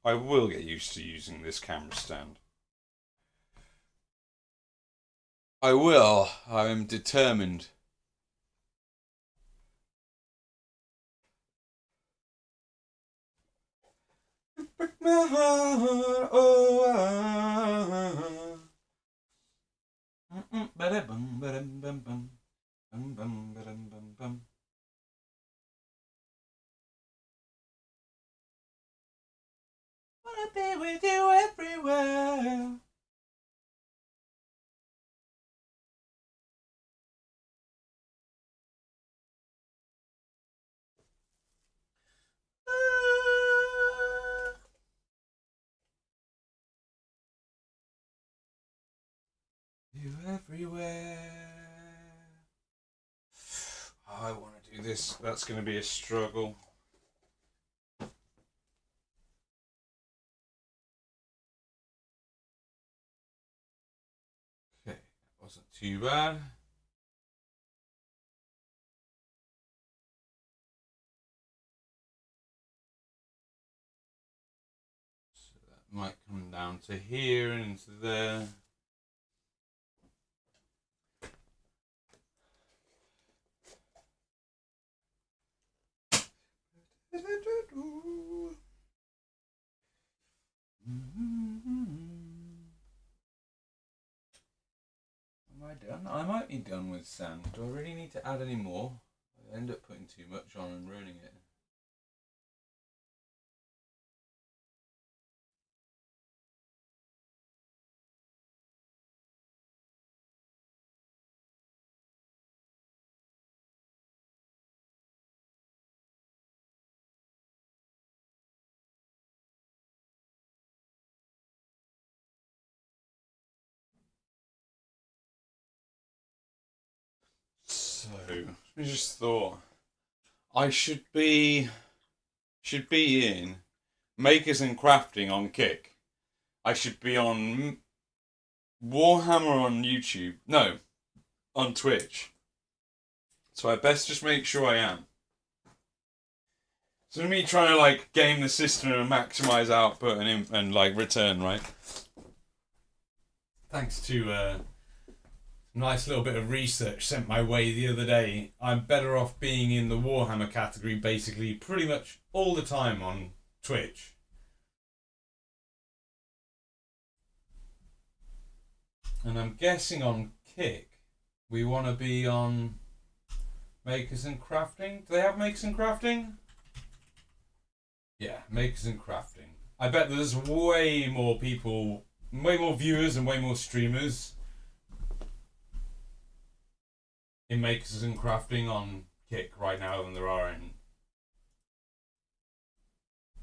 I will get used to using this camera stand. I will. I am determined. Break my heart, oh, ba-da-bum, ba-dum-bum-bum. Bum, ba-dum-bum-bum. Wanna be with you everywhere. You everywhere. Oh, I want to do this. That's going to be a struggle. Okay, that wasn't too bad. So that might come down to here and into there. Am I done? I might be done with sound. Do I really need to add any more? I end up putting too much on and ruining it. So, I just thought I should be in Makers and Crafting on Kick. I should be on Warhammer on YouTube. No, on Twitch. So I best just make sure I am. So me trying to like game the system and maximize output and like return, right? Thanks to nice little bit of research sent my way the other day. I'm better off being in the Warhammer category basically pretty much all the time on Twitch. And I'm guessing on Kick, we want to be on Makers and Crafting. Do they have Makers and Crafting? Yeah, Makers and Crafting. I bet there's way more people, way more viewers, and way more streamers in Makers and Crafting on Kick right now than there are in.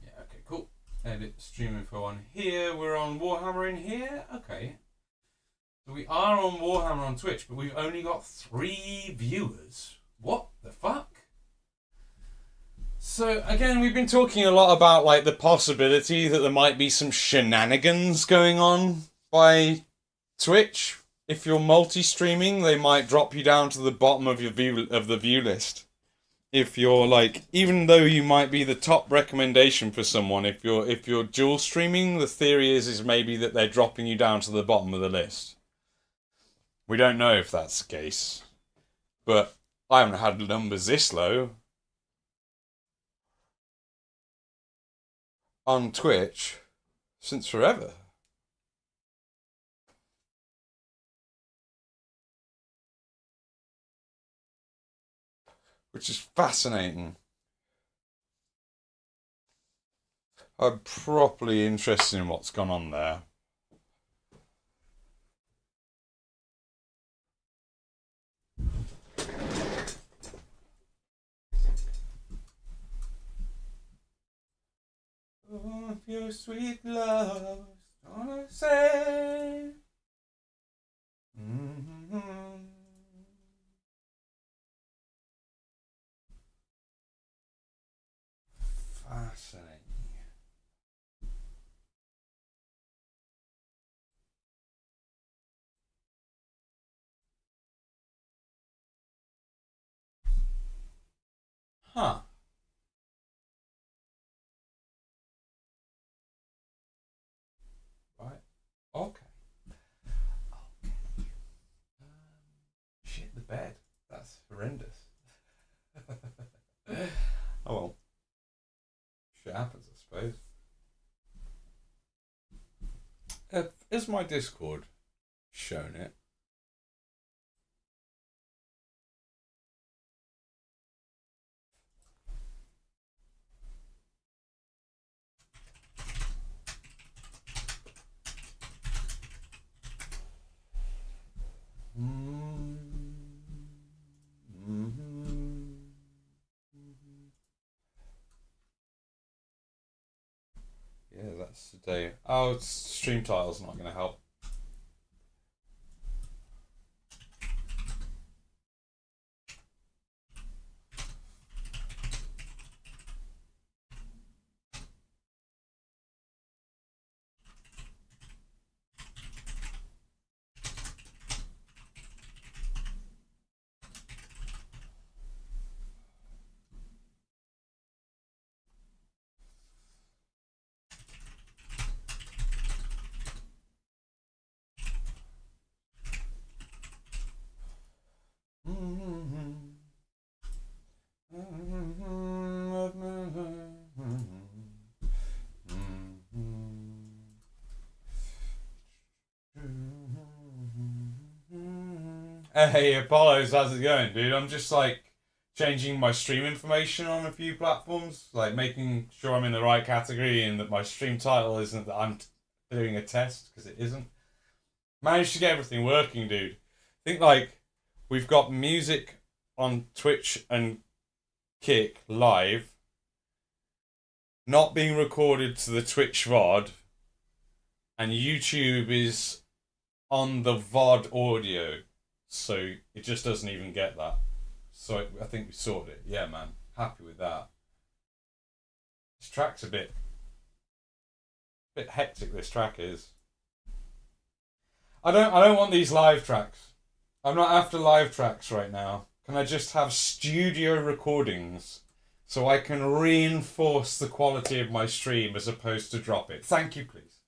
Yeah, okay, cool. Edit stream info on here. We're on Warhammer in here. Okay. So we are on Warhammer on Twitch, but we've only got 3 viewers. What the fuck? So again, we've been talking a lot about like the possibility that there might be some shenanigans going on by Twitch. If you're multi-streaming, they might drop you down to the bottom of your view list. If you're like, even though you might be the top recommendation for someone, if you're dual streaming, the theory is maybe that they're dropping you down to the bottom of the list. We don't know if that's the case, but I haven't had numbers this low on Twitch since forever. Which is fascinating. I'm properly interested in what's gone on there. Oh, your sweet love, all I say. Mm-hmm. Fascinating. Huh. Right. Okay. Shit the bed. That's horrendous. Oh well. Shit happens, I suppose. Is my Discord shown it? Yeah, that's the day. Oh, stream title's not going to help. Hey Apollos, how's it going, dude? I'm just like changing my stream information on a few platforms, like making sure I'm in the right category and that my stream title isn't that I'm doing a test, because it isn't. Managed to get everything working, dude. I think like we've got music on Twitch and Kick live, not being recorded to the Twitch VOD, and YouTube is on the VOD audio, so it just doesn't even get that. So I think we sorted it. Yeah, man, happy with that. This track's a bit hectic. This track is. I don't want these live tracks. I'm not after live tracks right now. Can I just have studio recordings so I can reinforce the quality of my stream as opposed to drop it? Thank you, please.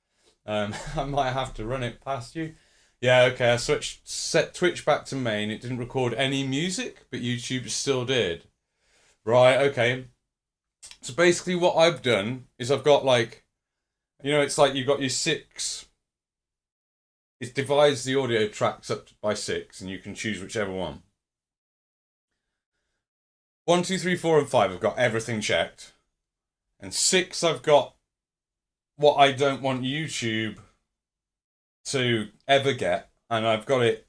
I might have to run it past you. Yeah, okay, I set Twitch back to main. It didn't record any music, but YouTube still did. Right, okay. So basically what I've done is I've got like, it's like you've got your 6 it divides the audio tracks up by 6, and you can choose whichever one. 1, 2, 3, 4, and 5, I've got everything checked. And 6, I've got what I don't want YouTube to ever get, and I've got it,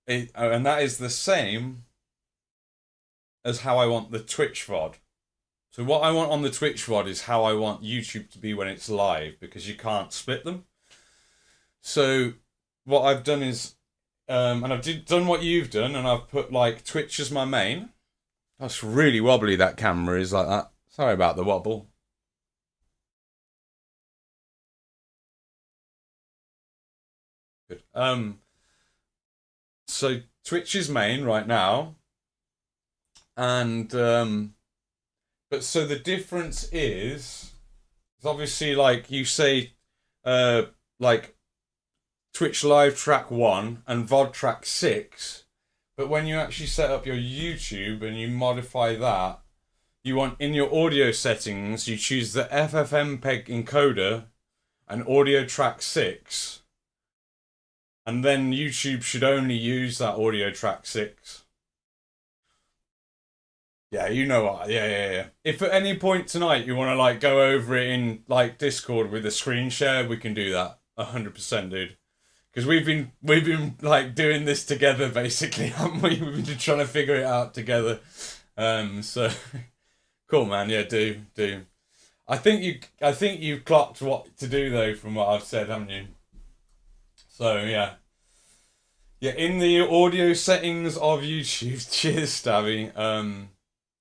and that is the same as how I want the Twitch VOD. So what I want on the Twitch VOD is how I want YouTube to be when it's live, because you can't split them. So what I've done is, and I've done what you've done, and I've put like Twitch as my main. That's really wobbly, that camera is like that. Sorry about the wobble. Good. So Twitch is main right now. And but so the difference is obviously, like you say, like Twitch Live track 1 and VOD track 6, but when you actually set up your YouTube and you modify that, you want in your audio settings, you choose the FFmpeg encoder and audio track 6, and then YouTube should only use that audio track 6. Yeah, you know what? Yeah. If at any point tonight you want to like go over it in like Discord with a screen share, we can do that 100%, dude. Because we've been like doing this together, basically, haven't we? We've been trying to figure it out together. So cool, man. Yeah, do. I think you've clocked what to do though from what I've said, haven't you? So yeah. Yeah, in the audio settings of YouTube, cheers, Stabby.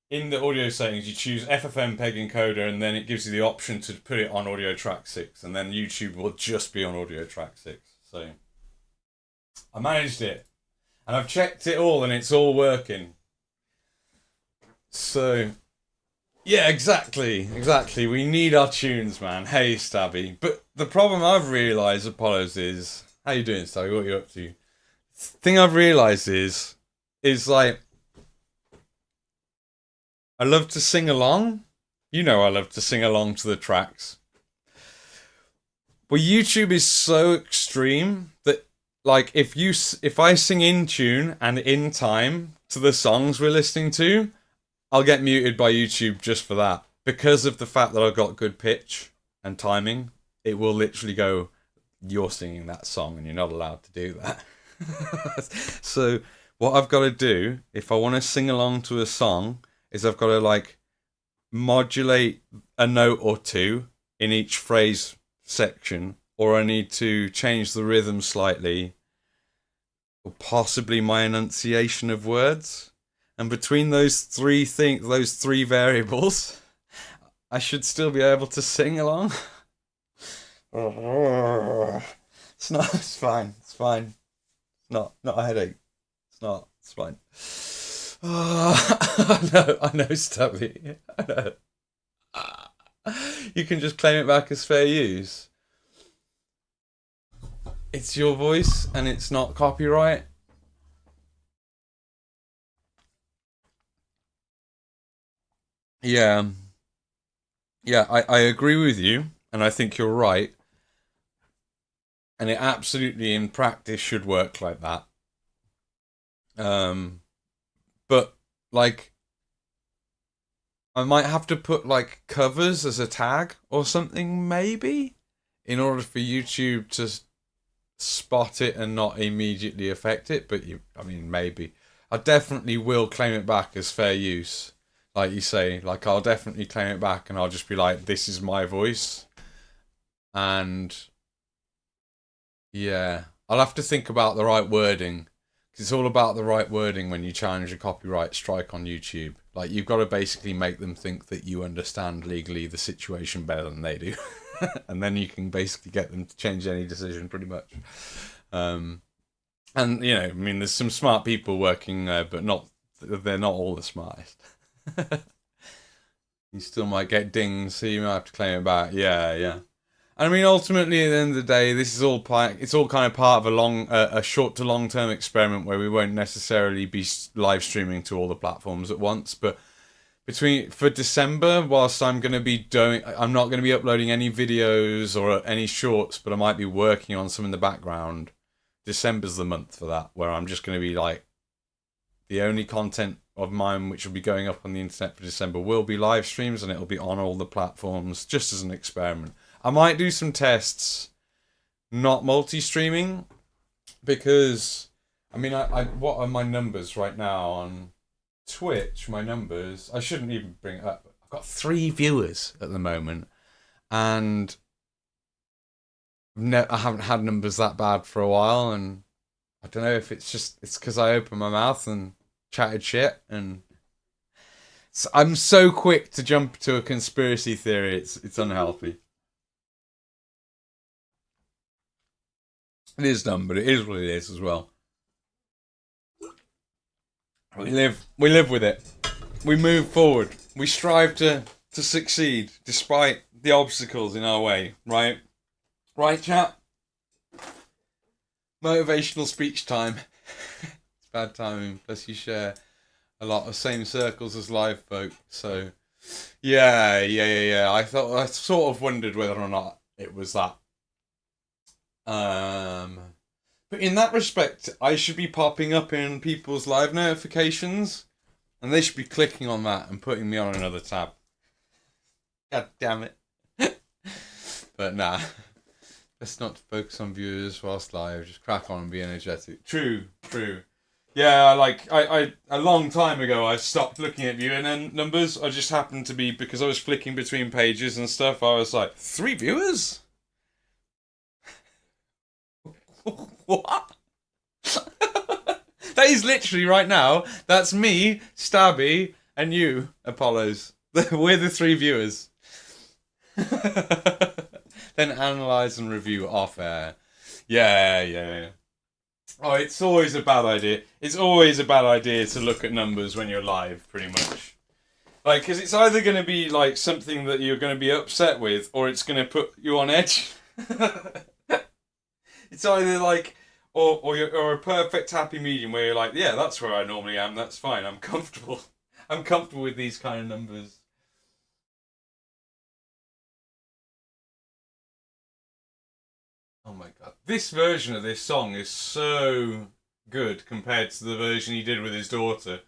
In the audio settings, you choose FFmpeg encoder, and then it gives you the option to put it on audio track 6, and then YouTube will just be on audio track 6. So I managed it, and I've checked it all, and it's all working. So yeah, exactly. We need our tunes, man. Hey, Stabby. But the problem I've realised, Apollos, is how you doing, Stabby? What are you up to? Thing I've realised is like, I love to sing along. You know I love to sing along to the tracks. But YouTube is so extreme that, like, if I sing in tune and in time to the songs we're listening to, I'll get muted by YouTube just for that. Because of the fact that I've got good pitch and timing, it will literally go, you're singing that song and you're not allowed to do that. So what I've got to do, if I want to sing along to a song, is I've got to like modulate a note or two in each phrase section, or I need to change the rhythm slightly, or possibly my enunciation of words. And between those three variables, I should still be able to sing along. It's fine. Not a headache. It's fine. I know, Stubby. I know. You can just claim it back as fair use. It's your voice and it's not copyright. Yeah, I agree with you, and I think you're right. And it absolutely, in practice, should work like that. But like, I might have to put like covers as a tag or something, maybe, in order for YouTube to spot it and not immediately affect it. But maybe. I definitely will claim it back as fair use. Like you say, like I'll definitely claim it back, and I'll just be like, this is my voice. And yeah, I'll have to think about the right wording. It's all about the right wording when you challenge a copyright strike on YouTube. Like, you've got to basically make them think that you understand legally the situation better than they do. And then you can basically get them to change any decision pretty much. And, there's some smart people working there, but they're not all the smartest. You still might get dings, so you might have to claim it back. Yeah. I mean, ultimately, at the end of the day, this is all it's all kind of part of a short to long term experiment where we won't necessarily be live streaming to all the platforms at once. But for December, whilst I'm not going to be uploading any videos or any shorts, but I might be working on some in the background. December's the month for that, where I'm just going to be like, the only content of mine which will be going up on the internet for December will be live streams, and it'll be on all the platforms just as an experiment. I might do some tests, not multi-streaming, because I mean, I what are my numbers right now on Twitch? My numbers, I shouldn't even bring it up. I've got 3 viewers at the moment, and I haven't had numbers that bad for a while, and I don't know if it's because I opened my mouth and chatted shit, and I'm so quick to jump to a conspiracy theory. It's unhealthy. It is dumb, but it is what it is as well. We live with it. We move forward. We strive to succeed despite the obstacles in our way. Right? Right, chat? Motivational speech time. It's bad timing. Plus you share a lot of same circles as live folk. So, yeah. I sort of wondered whether or not it was that. But in that respect, I should be popping up in people's live notifications, and they should be clicking on that and putting me on another tab. God damn it. But nah. Let's not focus on viewers whilst live. Just crack on and be energetic. True. Yeah, I a long time ago I stopped looking at viewing numbers. I just happened to be, because I was flicking between pages and stuff, I was like, 3 viewers? What? That is literally right now. That's me, Stabby, and you, Apollos. We're the 3 viewers. Then analyse and review off air. Yeah. Oh, it's always a bad idea. It's always a bad idea to look at numbers when you're live, pretty much. Like, because it's either going to be like something that you're going to be upset with, or it's going to put you on edge. It's either like, or a perfect happy medium where you're like, yeah, that's where I normally am. That's fine. I'm comfortable. I'm comfortable with these kind of numbers. Oh my god. This version of this song is so good compared to the version he did with his daughter.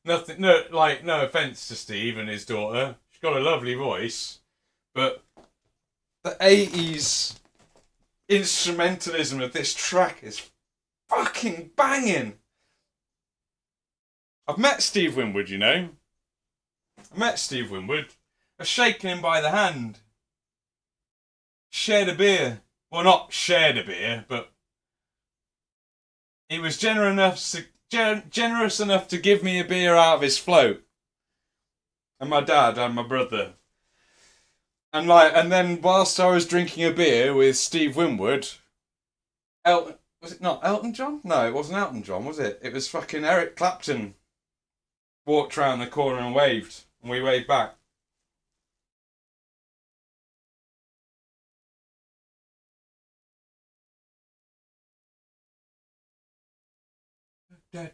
No offense to Steve and his daughter. She's got a lovely voice. But the 80s instrumentalism of this track is fucking banging. I've met Steve Winwood, you know. I've shaken him by the hand. Shared a beer. Well, not shared a beer, but he was generous enough to give me a beer out of his float. And my dad and my brother. And then whilst I was drinking a beer with Steve Winwood, was it not Elton John? No, it wasn't Elton John, was it? It was fucking Eric Clapton. Walked round the corner and waved, and we waved back. So,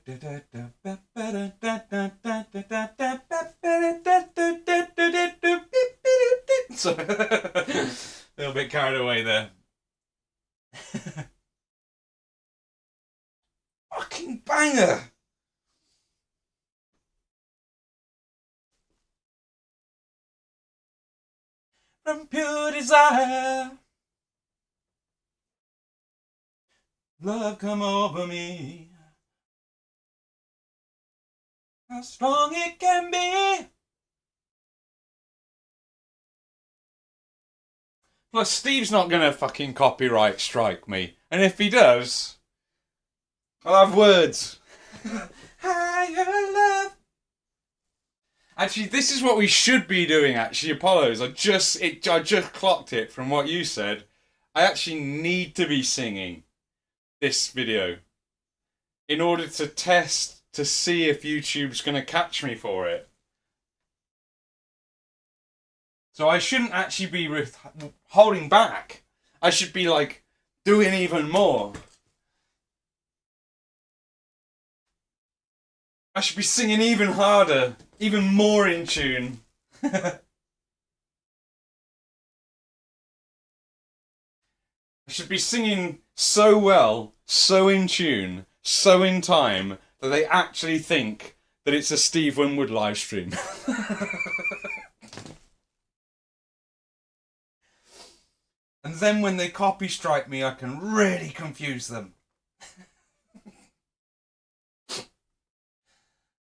a little bit carried away there. Fucking banger! From pure desire, love come over me. How strong it can be. Plus, Steve's not gonna fucking copyright strike me. And if he does, I'll have words. Higher love. Actually, this is what we should be doing, actually, Apollos. I just clocked it from what you said. I actually need to be singing this video in order to test to see if YouTube's going to catch me for it. So I shouldn't actually be holding back. I should be like doing even more. I should be singing even harder, even more in tune. I should be singing so well, so in tune, so in time that they actually think that it's a Steve Winwood live stream. And then when they copy strike me, I can really confuse them.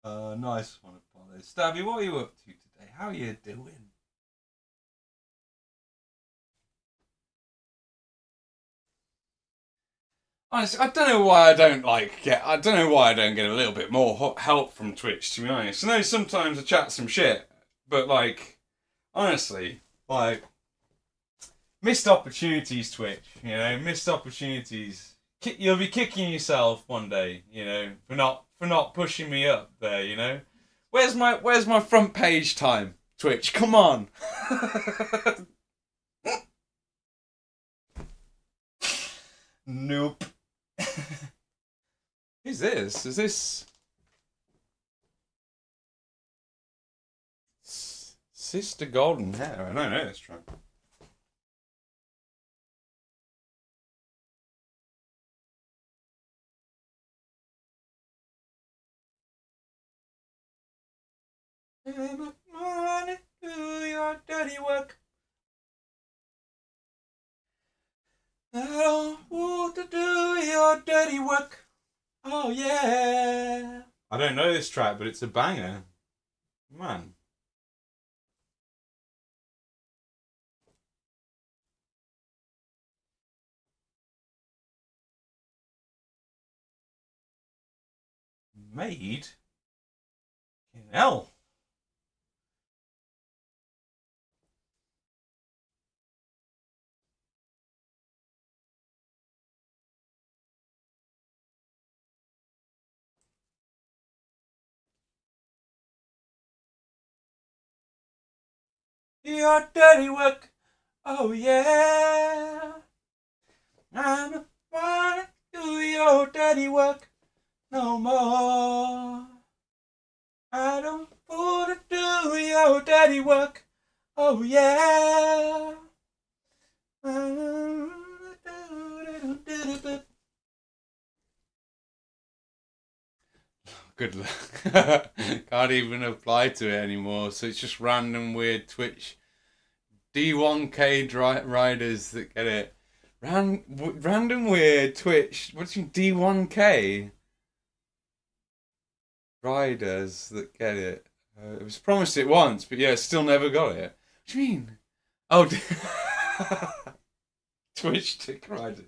Nice one, Apollo. Stabby, what are you up to today? How are you doing? Honestly, I don't know why I don't get. I don't know why I don't get a little bit more help from Twitch. To be honest, I know sometimes I chat some shit, but honestly, missed opportunities. Twitch, missed opportunities. You'll be kicking yourself one day, for not pushing me up there. Where's my front page time? Twitch, come on. Nope. Who's this? Is this Sister Golden Hair? I don't know this track. Do your dirty work. I don't want to do your dirty work. Oh yeah. I don't know this track, but it's a banger. Man. Made? Hell. Your dirty work. Oh yeah. I don't wanna do your dirty work no more. I don't wanna do your dirty work. Oh yeah. Good luck. Can't even apply to it anymore. So it's just random weird Twitch D1K riders that get it. Random weird Twitch. What do you mean D1K riders that get it? It was promised it once, but yeah, still never got it. What do you mean? Oh, Twitch tick riders.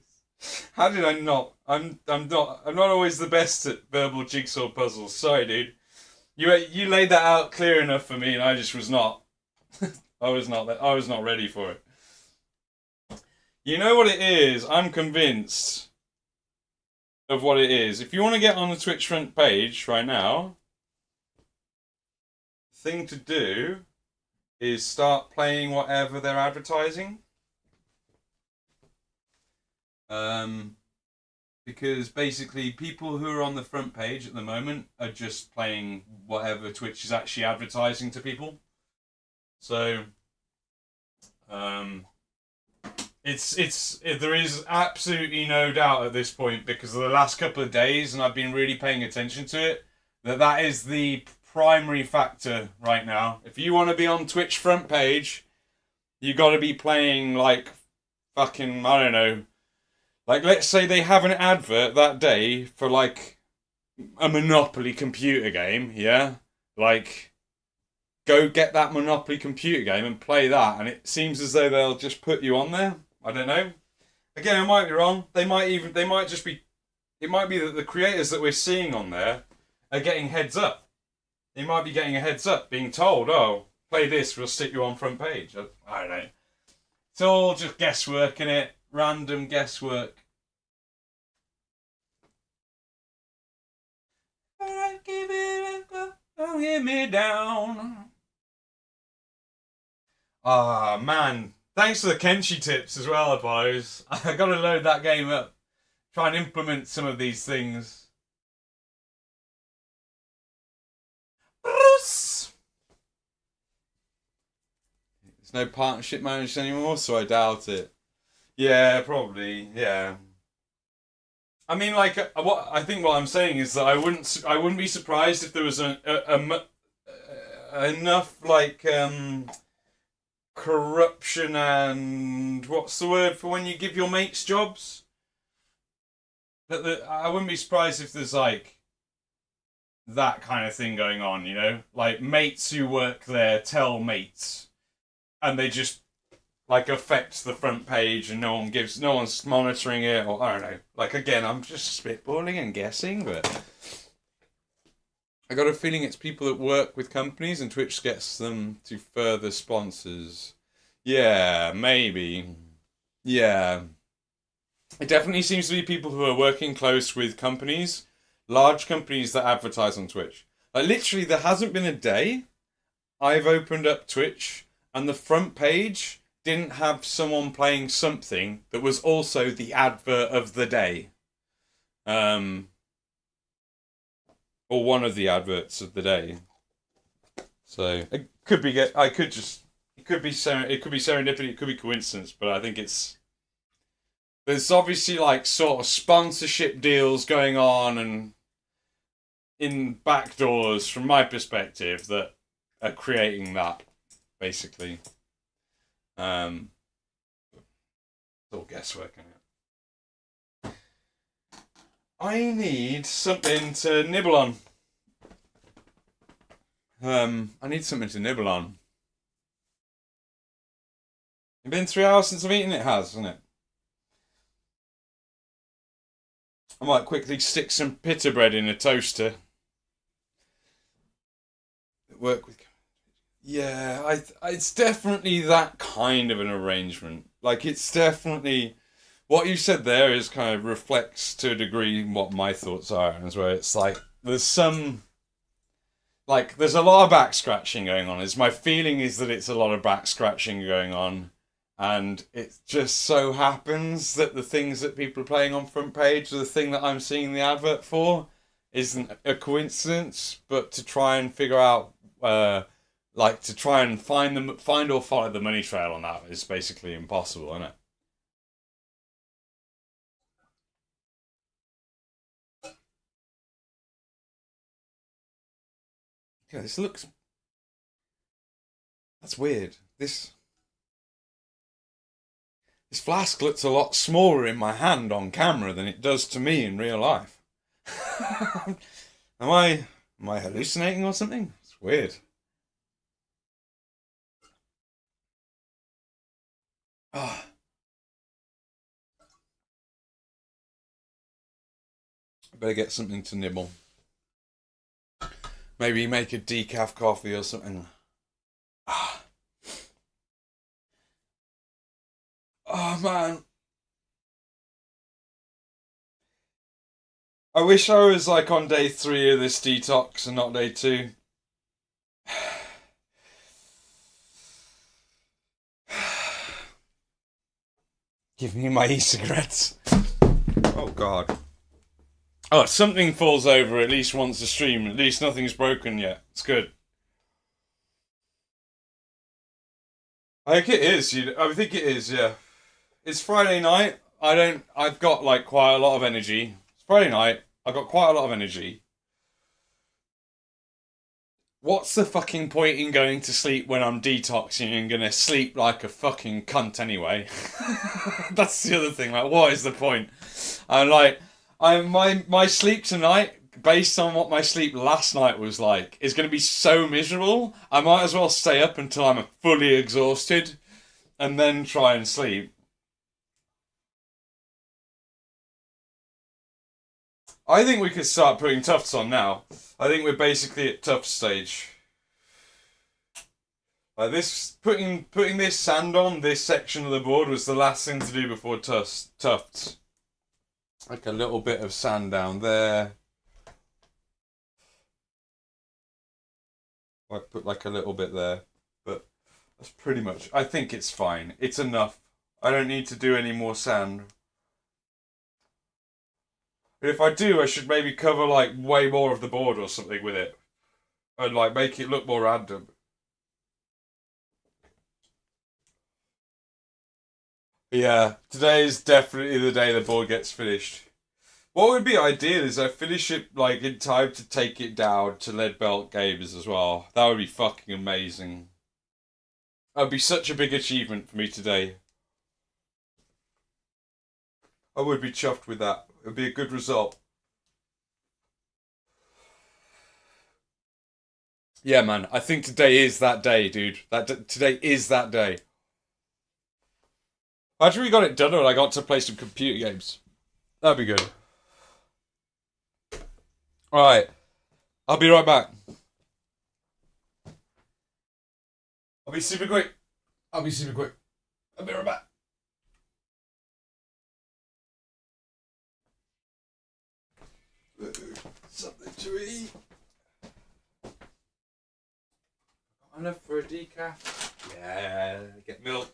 How did I not? I'm not always the best at verbal jigsaw puzzles. Sorry, dude. You laid that out clear enough for me, and I just was not. I was not ready for it. You know what it is? I'm convinced of what it is. If you want to get on the Twitch front page right now, the thing to do is start playing whatever they're advertising. Because basically people who are on the front page at the moment are just playing whatever Twitch is actually advertising to people. So, there is absolutely no doubt at this point, because of the last couple of days, and I've been really paying attention to it, that is the primary factor right now. If you want to be on Twitch front page, you got to be playing fucking, I don't know. Let's say they have an advert that day for a Monopoly computer game, yeah? Go get that Monopoly computer game and play that, and it seems as though they'll just put you on there. I don't know. Again, I might be wrong. It might be that the creators that we're seeing on there are getting heads up. They might be getting a heads up, being told, oh, play this, we'll stick you on front page. I don't know. It's all just guesswork, innit? Random guesswork. Alright, give it a don't hit me down. Ah, man. Thanks for the Kenshi tips as well, boys. I gotta load that game up. Try and implement some of these things. Bruce! There's no partnership managers anymore, so I doubt it. Yeah, probably. Yeah. I mean, like, what I think what I'm saying is that I wouldn't be surprised if there was enough like corruption and what's the word for when you give your mates jobs? I wouldn't be surprised if there's like that kind of thing going on, you know, like mates who work there tell mates, and they just like affect the front page, and no one's monitoring it, or I don't know. Like again, I'm just spitballing and guessing, but I got a feeling it's people that work with companies, and Twitch gets them to further sponsors. Yeah, maybe. Yeah. It definitely seems to be people who are working close with companies, large companies that advertise on Twitch. Like literally, there hasn't been a day I've opened up Twitch and the front page didn't have someone playing something that was also the advert of the day. Um, or one of the adverts of the day. So it could be. I could just. It could be. It could be serendipity. It could be coincidence. But I think it's. There's obviously like sort of sponsorship deals going on and in back doors from my perspective that are creating that basically. It's all guesswork in it. I need something to nibble on. I need something to nibble on. It's been 3 hours since I've eaten it, hasn't it? I might quickly stick some pita bread in a toaster. Work with. Yeah, it's definitely that kind of an arrangement. Like, it's definitely. What you said there is kind of reflects to a degree what my thoughts are, as well. It's like, there's some. Like, there's a lot of back scratching going on. My feeling is that it's a lot of back scratching going on. And it just so happens that the things that people are playing on front page are the thing that I'm seeing the advert for isn't a coincidence, but to try and figure out, like to try and find or follow the money trail on that is basically impossible, isn't it? Yeah, this looks. That's weird. This flask looks a lot smaller in my hand on camera than it does to me in real life. am I am I hallucinating or something? It's weird. Oh, I better get something to nibble. Maybe make a decaf coffee or something. Ah. Oh man, I wish I was like on day 3 of this detox and not day 2. Give me my e-cigarettes. Oh god. Oh, something falls over at least once a stream. At least nothing's broken yet. It's good. I think it is. I think it is. Yeah. It's Friday night. I've got like quite a lot of energy. It's Friday night. I've got quite a lot of energy. What's the fucking point in going to sleep when I'm detoxing and gonna sleep like a fucking cunt anyway? That's the other thing. Like, what is the point? I'm like, my sleep tonight, based on what my sleep last night was like, is gonna be so miserable. I might as well stay up until I'm fully exhausted, and then try and sleep. I think we could start putting tufts on now. I think we're basically at tuft stage. Like this, putting this sand on this section of the board was the last thing to do before tufts. Like a little bit of sand down there. I put like a little bit there, but that's pretty much. I think it's fine. It's enough. I don't need to do any more sand. But if I do, I should maybe cover like way more of the board or something with it, and like make it look more random. Yeah, today is definitely the day the board gets finished. What would be ideal is I finish it like in time to take it down to Lead Belt Games as well. That would be fucking amazing. That would be such a big achievement for me today. I would be chuffed with that. It would be a good result. Yeah, man. I think today is that day, dude. Today is that day. Imagine we got it done and I got to play some computer games. That'd be good. All right. I'll be right back. I'll be super quick. I'll be super quick. I'll be right back. Something to eat. Enough for a decaf? Yeah, get milk.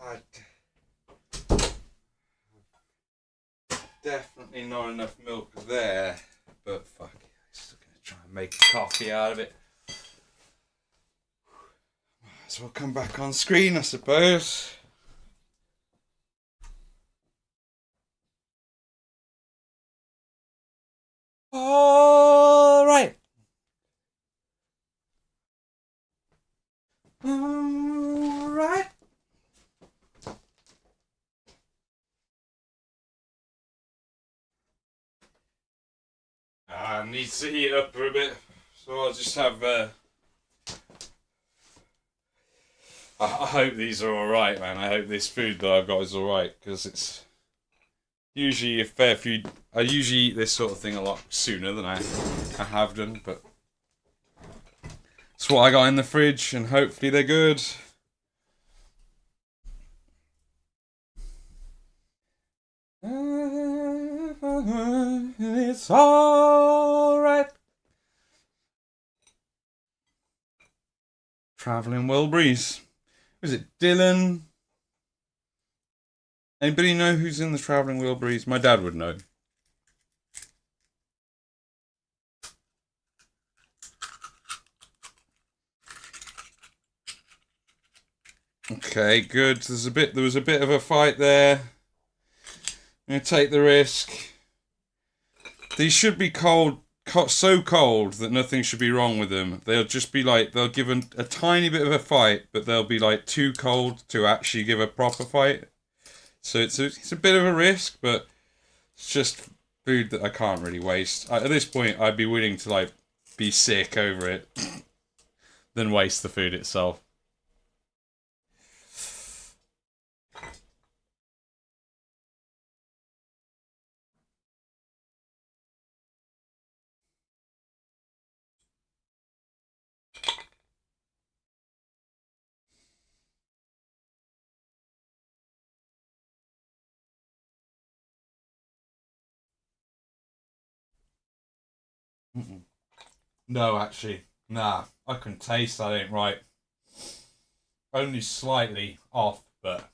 Right. Definitely not enough milk there, but fuck it, I'm still gonna try and make a coffee out of it. Might as well come back on screen, I suppose. All right. All right. Needs to heat up for a bit, so I'll just have. I hope these are all right, man. I hope this food that I've got is all right because it's usually a fair few. I usually eat this sort of thing a lot sooner than I have done, but it's what I got in the fridge, and hopefully they're good. It's all right. Traveling Wilburys. Was it Dylan? Anybody know who's in the Traveling Wilburys? My dad would know. Okay, good. There was a bit of a fight there. I'm gonna take the risk. These should be so cold that nothing should be wrong with them. They'll just be like, they'll give a tiny bit of a fight, but they'll be like too cold to actually give a proper fight. So it's a bit of a risk, but it's just food that I can't really waste. At this point, I'd be willing to like be sick over it than waste the food itself. Mm-mm. No, actually, nah. I can taste that ain't right. Only slightly off, but.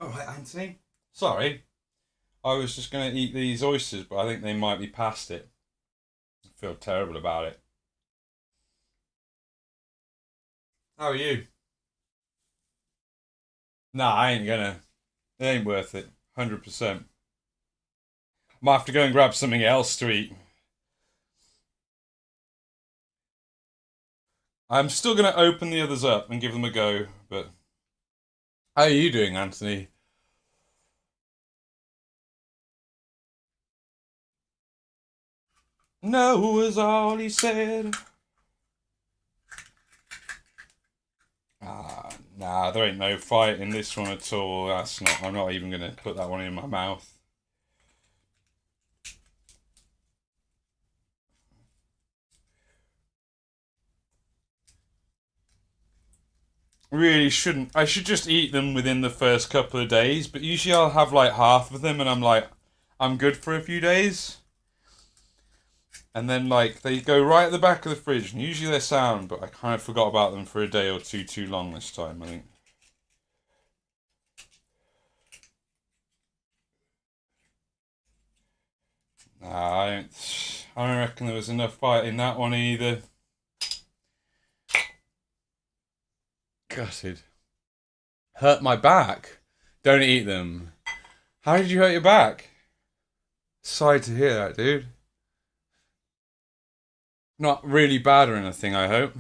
All right, Anthony. Sorry, I was just gonna eat these oysters, but I think they might be past it. I feel terrible about it. How are you? Nah, I ain't gonna. It ain't worth it. 100%. Might have to go and grab something else to eat. I'm still gonna open the others up and give them a go, but how are you doing, Anthony? No was all he said. Ah, nah, there ain't no fight in this one at all. That's not. I'm not even gonna put that one in my mouth. Really shouldn't. I should just eat them within the first couple of days, but usually I'll have like half of them and I'm like, I'm good for a few days. And then like they go right at the back of the fridge and usually they're sound, but I kind of forgot about them for a day or two too long this time, I think. Nah, I don't reckon there was enough fight in that one either. Gutted. Hurt my back. Don't eat them. How did you hurt your back? Sorry to hear that, dude. Not really bad or anything, I hope.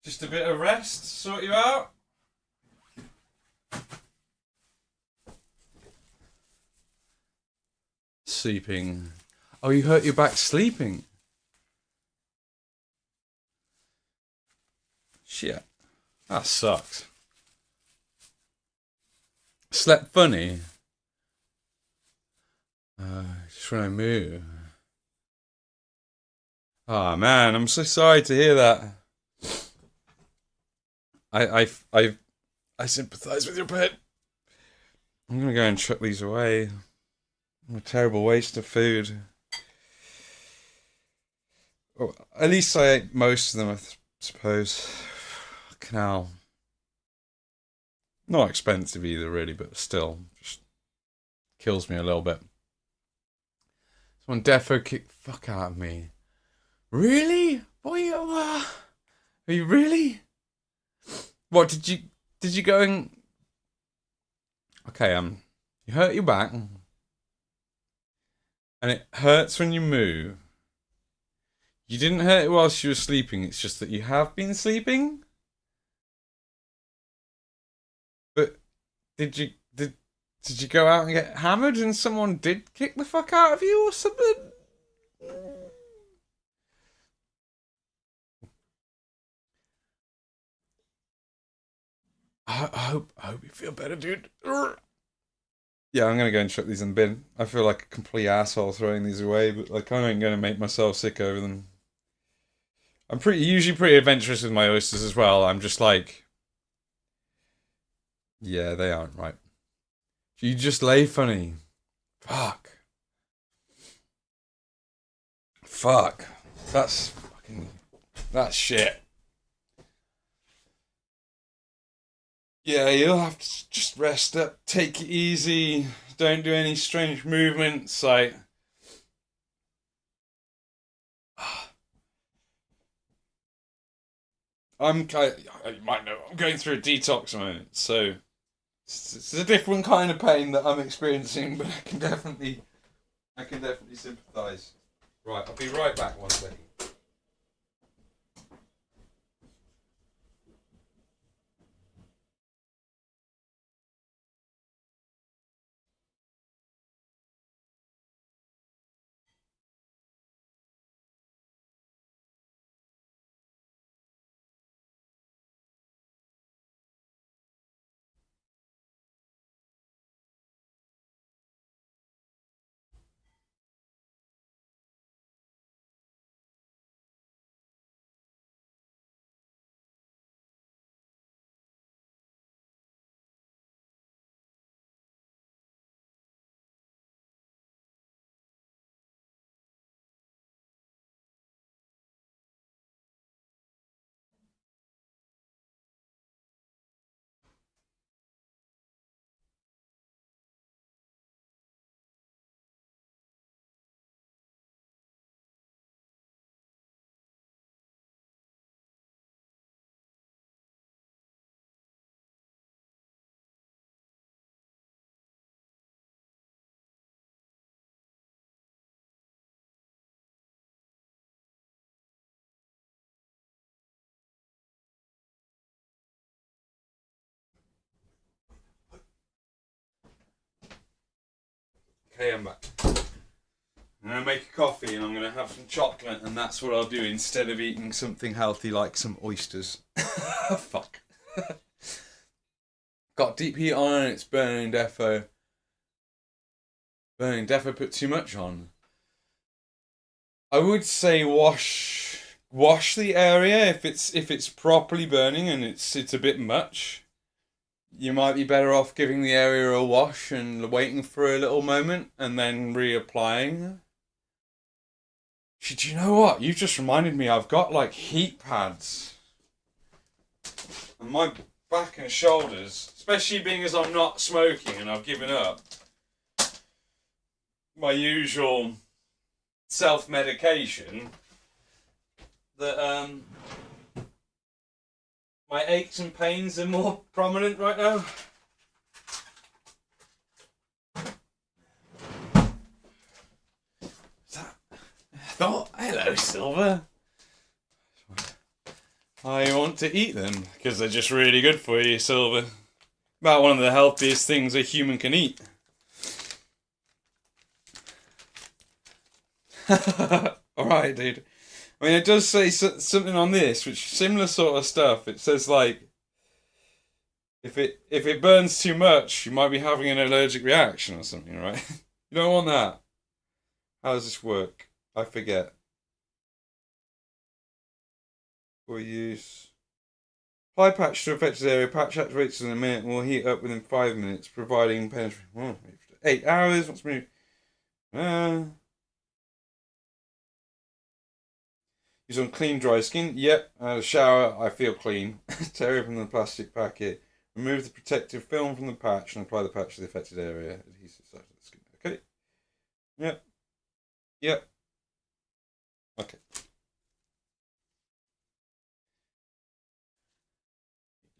Just a bit of rest, sort you out. Sleeping. Oh, you hurt your back sleeping? Shit. That sucks. Slept funny. Just when I move. Oh man, I'm so sorry to hear that. I, I, I, I sympathise with your pain. I'm gonna go and chuck these away. A terrible waste of food. Well, at least I ate most of them, I suppose. Canal. Not expensive either, really, but still, just kills me a little bit. Someone defo kicked the fuck out of me. Really? Boy, are you really? What did you go and okay, you hurt your back and it hurts when you move. You didn't hurt it whilst you were sleeping, it's just that you have been sleeping? But did you did you go out and get hammered and someone did kick the fuck out of you or something? I hope you feel better, dude. Yeah, I'm gonna go and chuck these in the bin. I feel like a complete asshole throwing these away, but like I ain't gonna make myself sick over them. I'm usually pretty adventurous with my oysters as well. I'm just like, yeah, they aren't right. You just lay funny. Fuck. Fuck. That's fucking. That's shit. Yeah, you'll have to just rest up, take it easy, don't do any strange movements. Like, you might know, I'm going through a detox moment, so it's a different kind of pain that I'm experiencing, but I can definitely sympathise. Right, I'll be right back one second. Okay, I'm back. I'm going to make a coffee and I'm going to have some chocolate, and that's what I'll do instead of eating something healthy like some oysters. Fuck. Got deep heat on and it's burning defo. Burning defo put too much on. I would say wash the area if it's properly burning and it's a bit much. You might be better off giving the area a wash and waiting for a little moment and then reapplying. Do you know what? You just reminded me I've got like heat pads. And my back and shoulders, especially being as I'm not smoking and I've given up my usual self-medication, that my aches and pains are more prominent right now. Oh, hello, Silver. I want to eat them because they're just really good for you, Silver. About one of the healthiest things a human can eat. Alright, dude. I mean, it does say something on this, which similar sort of stuff. It says, like, if it burns too much, you might be having an allergic reaction or something, right? You don't want that. How does this work? I forget. For use. Apply patch to affected area. Patch activates in a minute and will heat up within 5 minutes, providing penetration. 8 hours. What's me? Use on clean, dry skin. Yep. I had a shower. I feel clean. Tear open the plastic packet. Remove the protective film from the patch and apply the patch to the affected area. Adhesive side of the skin. Okay. Yep. Yep. Okay.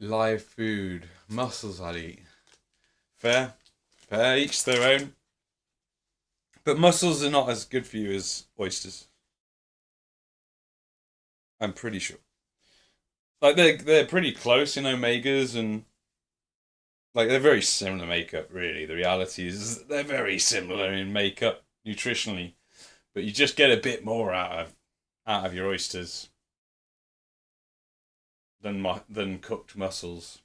Live food. Mussels I'd eat. Fair. Fair. Each their own. But mussels are not as good for you as oysters. I'm pretty sure. Like they're pretty close in omegas, and like they're very similar makeup, really. The reality is they're very similar in makeup nutritionally, but you just get a bit more out of your oysters than cooked mussels.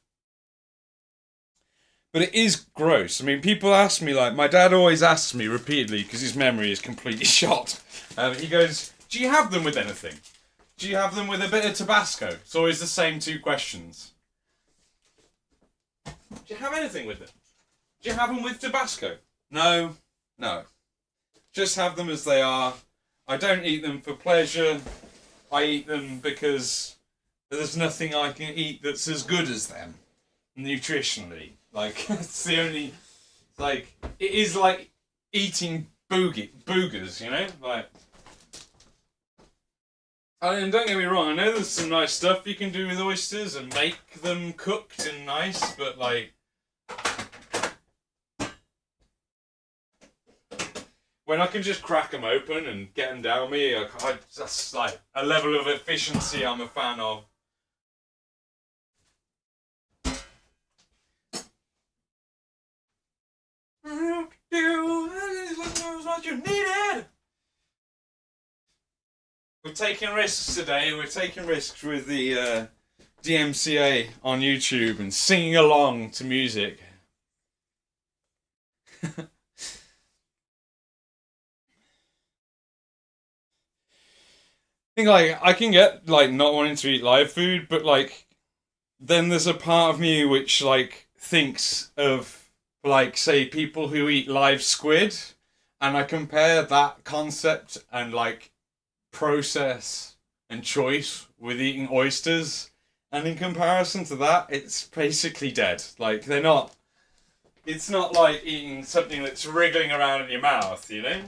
But it is gross. I mean, people ask me, like, my dad always asks me repeatedly because his memory is completely shot. He goes, "Do you have them with anything? Do you have them with a bit of Tabasco?" It's always the same two questions. Do you have anything with it? Do you have them with Tabasco? No. Just have them as they are. I don't eat them for pleasure. I eat them because there's nothing I can eat that's as good as them, nutritionally. Like, it's the only, like, it is like eating boogers, you know? Like, and don't get me wrong, I know there's some nice stuff you can do with oysters and make them cooked and nice, but like, when I can just crack them open and get them down me, that's like a level of efficiency I'm a fan of. What you needed. We're taking risks today. We're taking risks with the DMCA on YouTube and singing along to music. I think like I can get like not wanting to eat live food, but like then there's a part of me which like thinks of like say people who eat live squid, and I compare that concept and like process and choice with eating oysters, and in comparison to that, it's basically dead. Like they're not. It's not like eating something that's wriggling around in your mouth, you know.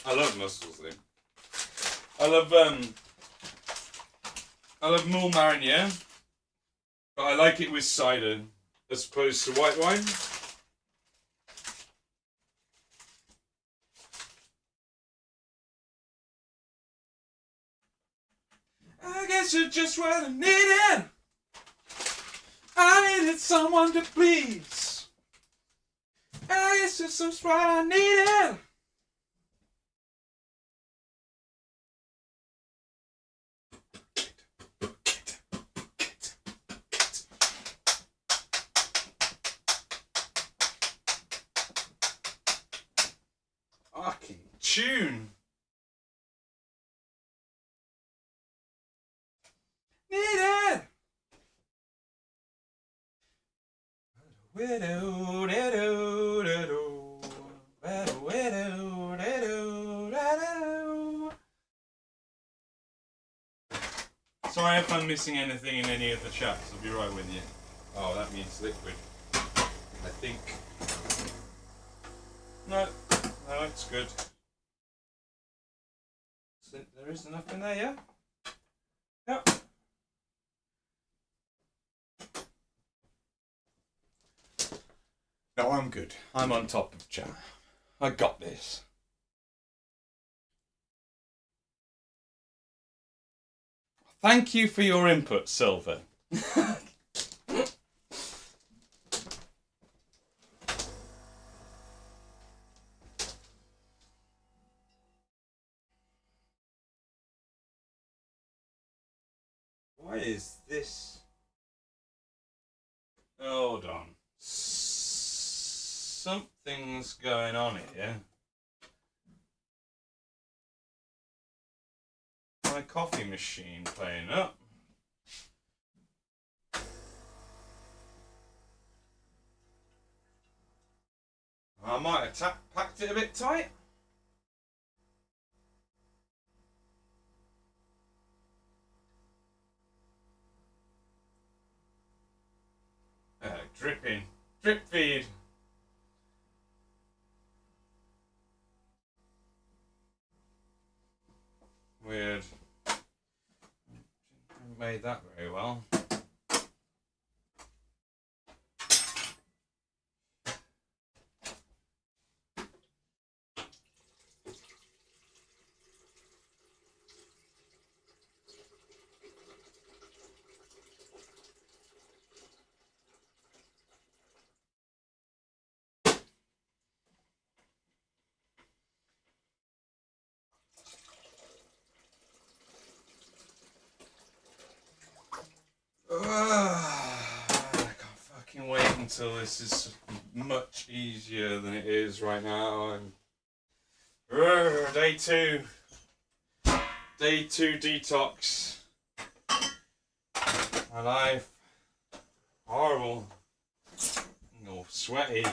I love mussels though. I love moules marinière, but I like it with cider as opposed to white wine. I guess you're just what I needed. I needed someone to please. It's just what I needed. Fucking tune. Needed. Widow, didow, didow. Widow, widow, didow, didow. Sorry if I'm missing anything in any of the chats. I'll be right with you. Oh, that means liquid. I think. No, it's good. There is enough in there, yeah? Yep. No, I'm good. I'm on top of chat. I got this. Thank you for your input, Silver. Why is this? Hold on. Something's going on here. My coffee machine playing up. I might have packed it a bit tight. Dripping. Drip feed. Weird. Haven't made that very well. I can't fucking wait until this is much easier than it is right now. And day two detox. My life horrible. All sweaty.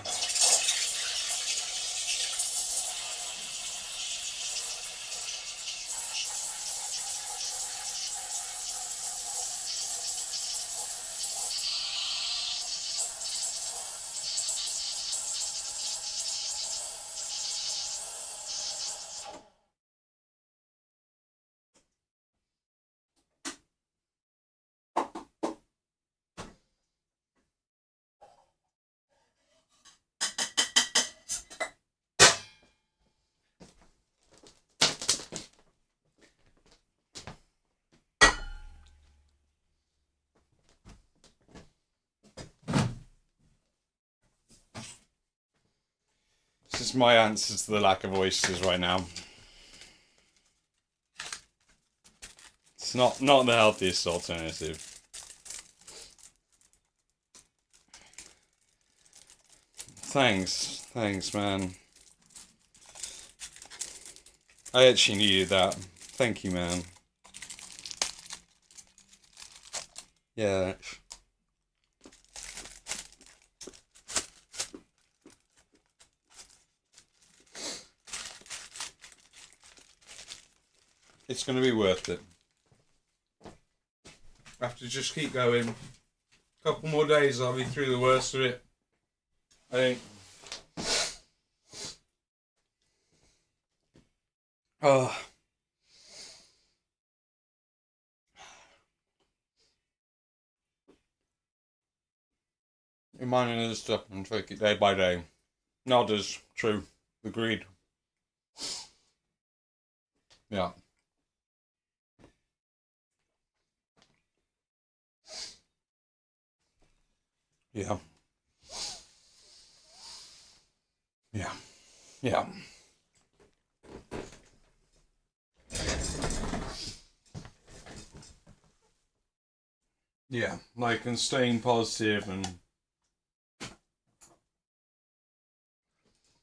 This is my answer to the lack of oysters right now. It's not the healthiest alternative. Thanks, man. I actually needed that. Thank you, man. Yeah. It's going to be worth it. I have to just keep going. A couple more days, I'll be through the worst of it. I think. Oh. Reminding us to and take it day by day. Nodders, true. Agreed. Yeah. Yeah. Yeah. Yeah. Yeah. Like, and staying positive and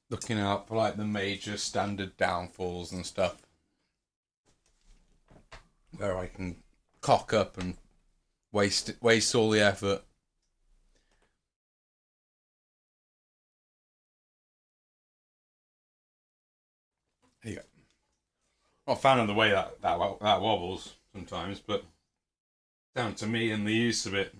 looking out for like the major standard downfalls and stuff where I can cock up and waste all the effort. There you go. Not a fan of the way that wobbles sometimes, but down to me and the use of it.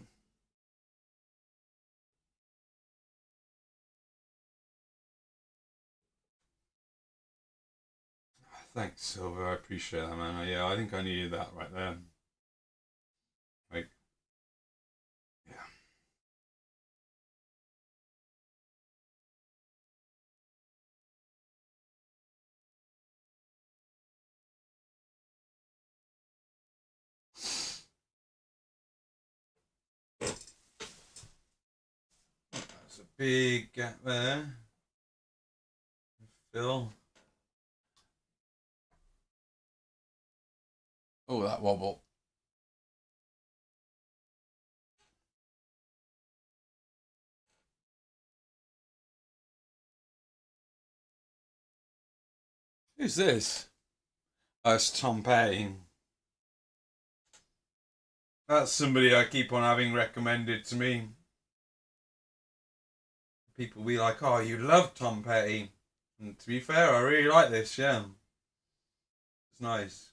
Thanks, Silver. I appreciate that, man. Yeah, I think I needed that right there. Like, yeah. That's a big gap there. Phil. Oh, that wobble. Who's this? Oh, it's Tom Petty. That's somebody I keep on having recommended to me. People be like, oh, you love Tom Petty. And to be fair, I really like this, yeah. It's nice.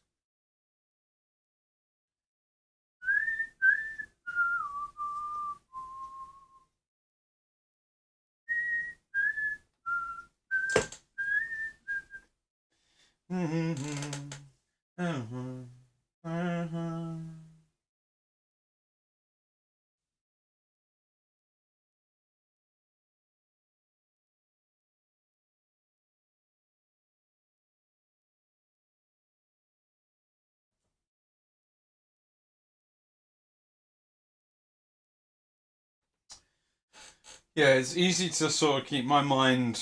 Yeah, it's easy to sort of keep my mind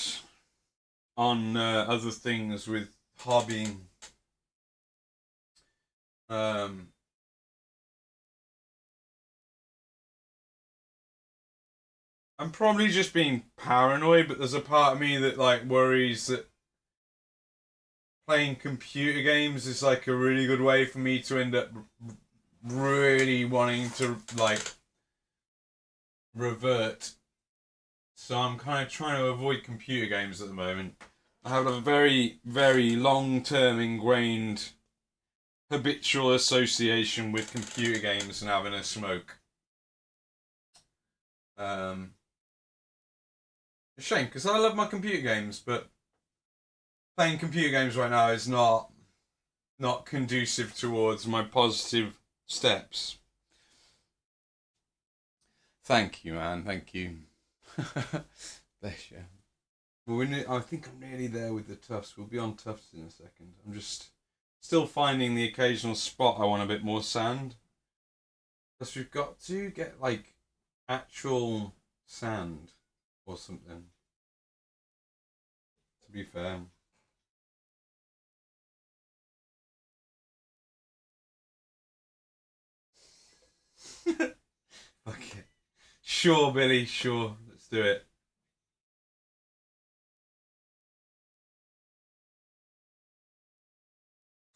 on other things with hobbying. Um, I'm probably just being paranoid, but there's a part of me that like worries that playing computer games is like a really good way for me to end up really wanting to like revert. So I'm kind of trying to avoid computer games at the moment. I have a very, very long-term ingrained habitual association with computer games and having a smoke. A shame because I love my computer games, but playing computer games right now is not conducive towards my positive steps. Thank you, man. Thank you. Bless you. Well, I think I'm nearly there with the tufts. We'll be on tufts in a second. I'm just still finding the occasional spot I want a bit more sand. Because we've got to get like actual sand or something. To be fair. Okay. Sure, Billy, sure. Let's do it.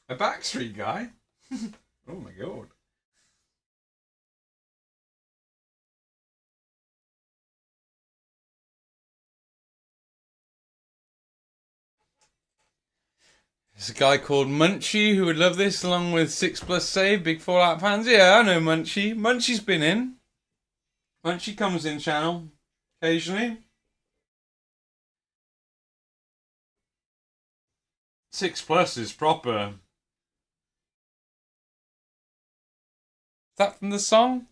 A Backstreet guy? Oh my god. There's a guy called Munchie who would love this, along with 6 Plus Save, big Fallout fans. Yeah, I know Munchie. Munchie's been in. Munchie comes in channel occasionally. 6 Plus is proper. Is that from the song?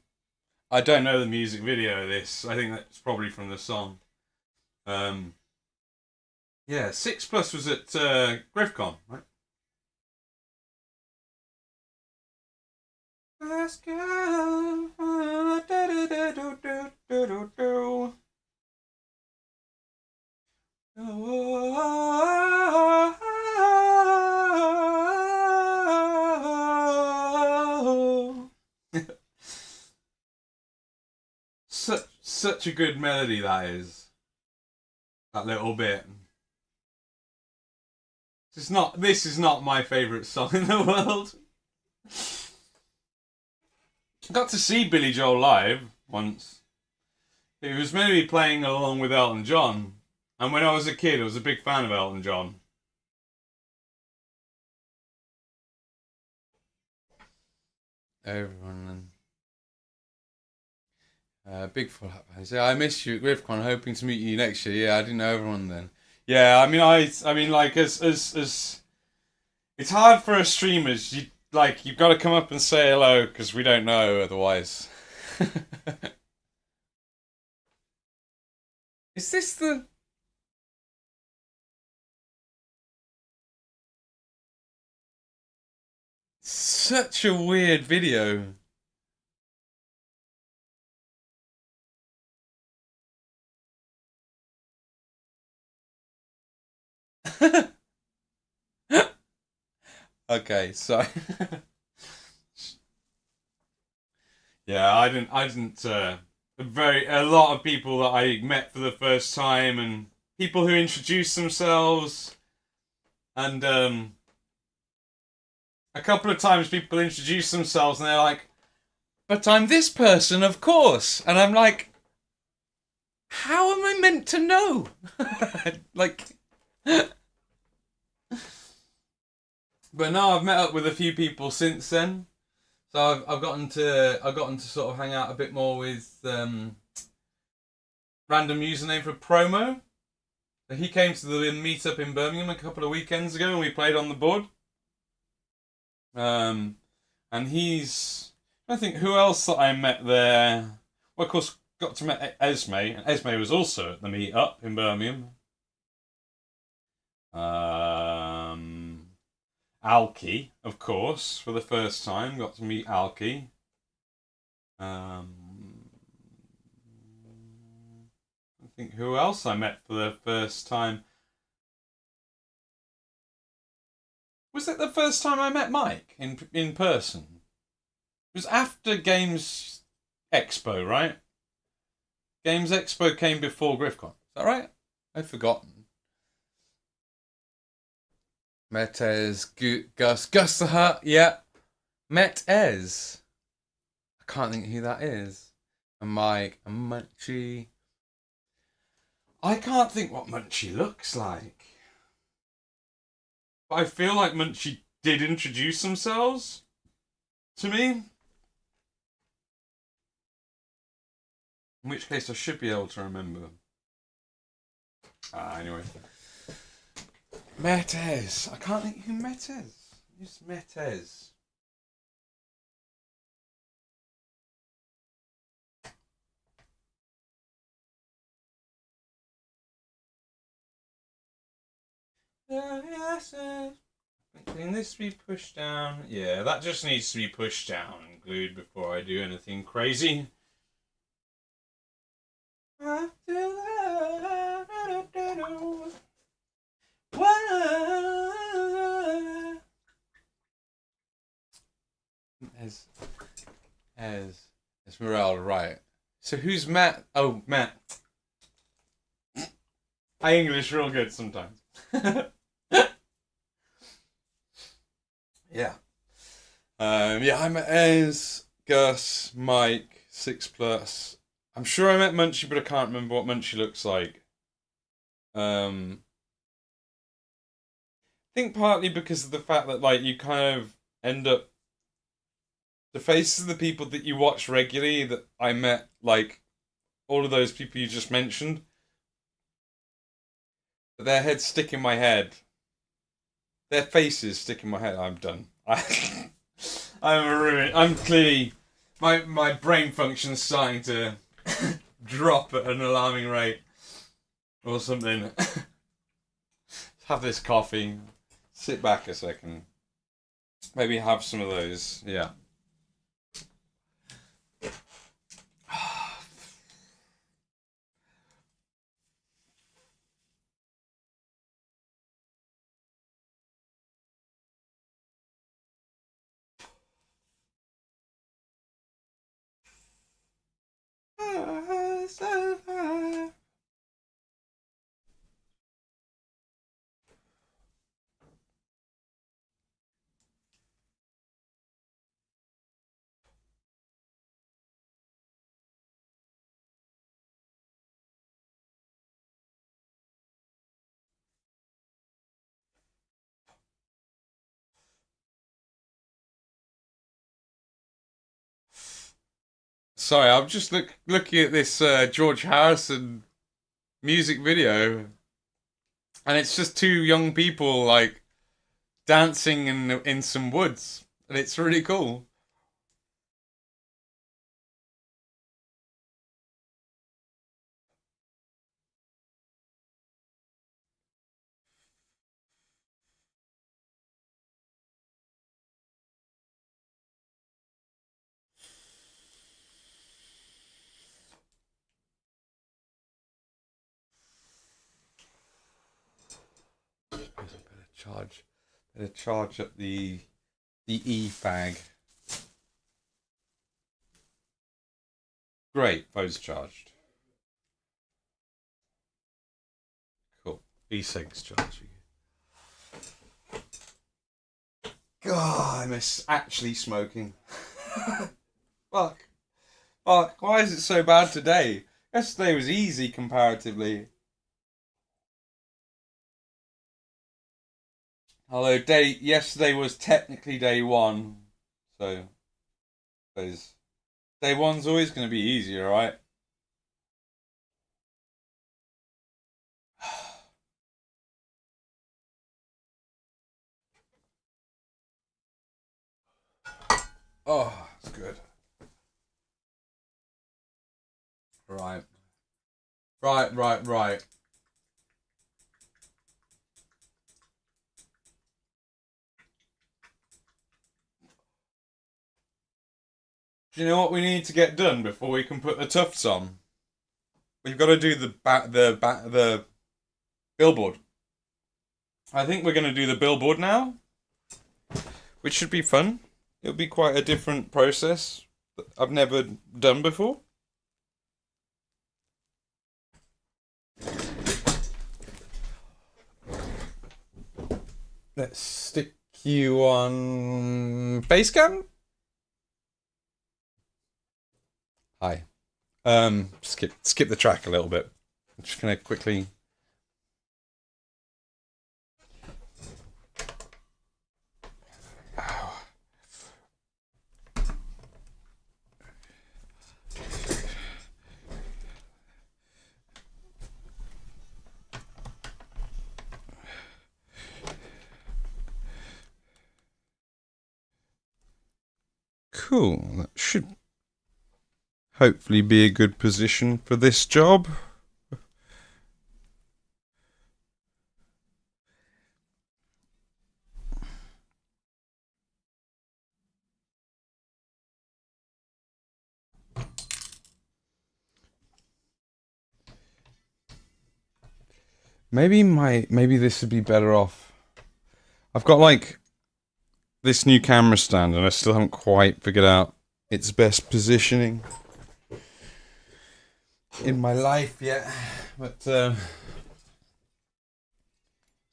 I don't know the music video of this. I think that's probably from the song. Um, yeah, 6 Plus was at GriffCon, right? Let's go. Such a good melody that is. That little bit. This is not my favourite song in the world. I got to see Billy Joel live once. He was meant to be playing along with Elton John. And when I was a kid, I was a big fan of Elton John. Everyone then. Big full up. I missed you at GriffCon, hoping to meet you next year. Yeah, I didn't know everyone then. Yeah, I mean, like as it's hard for us streamers. You've got to come up and say hello because we don't know otherwise. Is this the? Such a weird video. Okay, so yeah, I didn't a lot of people that I met for the first time and people who introduced themselves and a couple of times people introduce themselves and they're like, "But I'm this person, of course." And I'm like, "How am I meant to know?" Like but no, I've met up with a few people since then. So I've gotten to sort of hang out a bit more with random username for promo. He came to the meetup in Birmingham a couple of weekends ago and we played on the board. And I think who else that I met there. Well, of course, got to meet Esme, and Esme was also at the meetup in Birmingham. Alki, of course, for the first time. Got to meet Alki. I think who else I met for the first time. Was it the first time I met Mike in person? It was after Games Expo, right? Games Expo came before GriffCon. Is that right? I've forgotten. Met Ez, Gus the Hut, yeah. Met Ez. I can't think who that is. And Mike, and Munchie. I can't think what Munchie looks like. But I feel like Munchie did introduce themselves to me. In which case I should be able to remember. Anyway. Metez. I can't think who Metez. Who's Metez? Can this be pushed down? Yeah, that just needs to be pushed down and glued before I do anything crazy. Esmeralda, right. So who's Matt? Oh, Matt. I English real good sometimes. Yeah. Yeah, I met Ez, Gus, Mike, 6+. I'm sure I met Munchie, but I can't remember what Munchie looks like. I think partly because of the fact that like you kind of end up the faces of the people that you watch regularly that I met, like all of those people you just mentioned, their heads stick in my head. Their faces stick in my head. I'm done. I'm a ruin. I'm clearly my brain function's starting to drop at an alarming rate or something. Have this coffee. Sit back a second. Maybe have some of those. Yeah. Sorry, I'm just looking at this George Harrison music video, and it's just two young people like dancing in some woods, and it's really cool. Better charge, better charge up the e-fag. Great, phone's charged. Cool. E-cig's charging. God, I miss actually smoking. Fuck. Fuck. Why is it so bad today? Yesterday was easy comparatively. Although yesterday was technically day one, so there's day one's always going to be easier, right? Oh, it's good. Right, right. Do you know what we need to get done before we can put the tufts on? We've got to do the billboard. I think we're going to do the billboard now, which should be fun. It'll be quite a different process that I've never done before. Let's stick you on Basecamp. Hi. Skip the track a little bit. I'm just gonna quickly. Cool. That should hopefully be a good position for this job. Maybe this would be better off. I've got like this new camera stand and I still haven't quite figured out its best positioning in my life yet. But so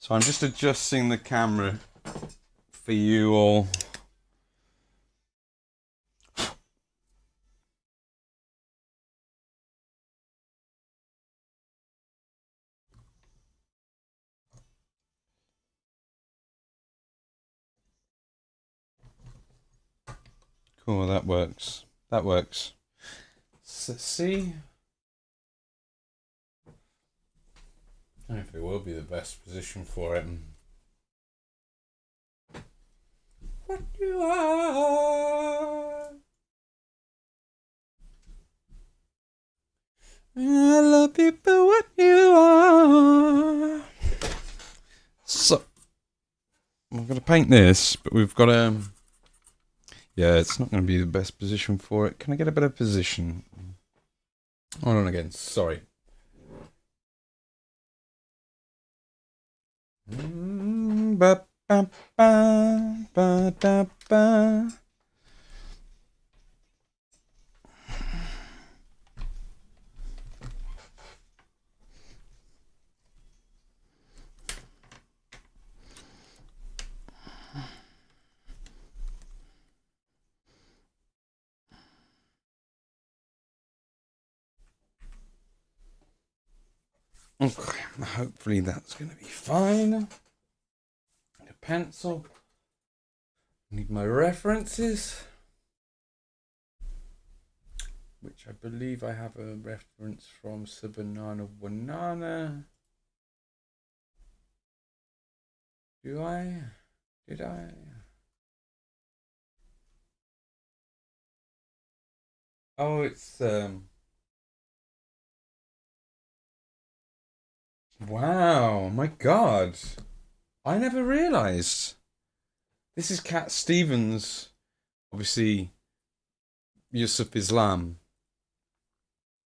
I'm just adjusting the camera for you all. Cool, that works. That works. See? I don't know if it will be the best position for it. What you are. I love you for what you are. So, I'm going to paint this, but we've got to... Yeah, it's not going to be the best position for it. Can I get a better position? Hold on again. Sorry. Ba ba ba ba da ba. Okay, hopefully that's going to be fine. Need a pencil. Need my references. which I believe I have a reference from Sabanana Wanana. Do I? Did I? Oh, it's wow, my God. I never realized. This is Cat Stevens, obviously Yusuf Islam.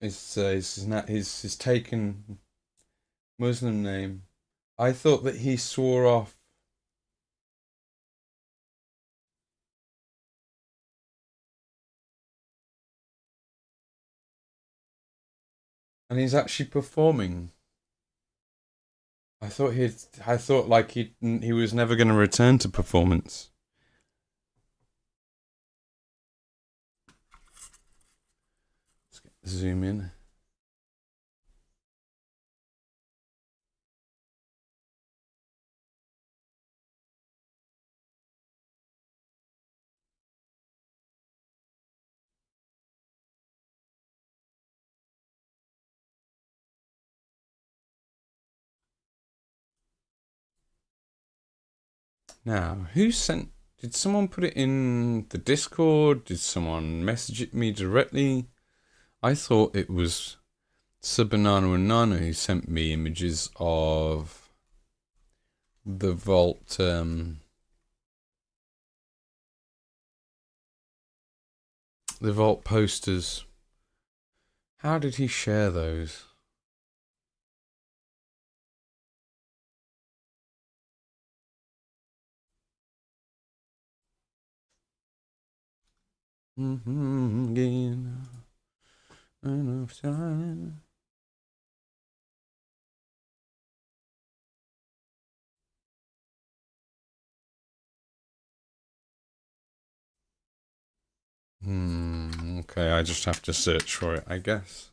His taken Muslim name. I thought that he swore off, and he's actually performing. I thought like he was never going to return to performance. Zoom in. Now, who sent? Did someone put it in the Discord? Did someone message it me directly? I thought it was Sabanana and Nana who sent me images of the vault. The vault posters. How did he share those? Again, enough time. Okay, I just have to search for it, I guess.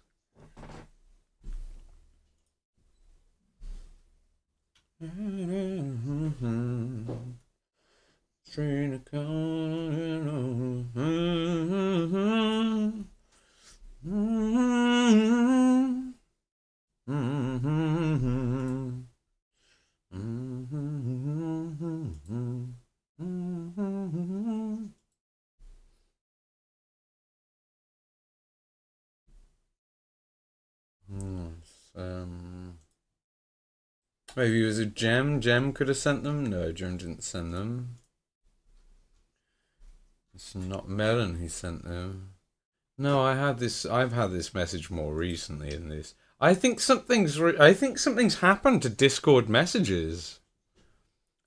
Maybe it was a Gem. Gem could have sent them. No, Gem didn't send them. It's not Melon who sent them. No, I've had this message more recently in this. I think something's happened to Discord messages.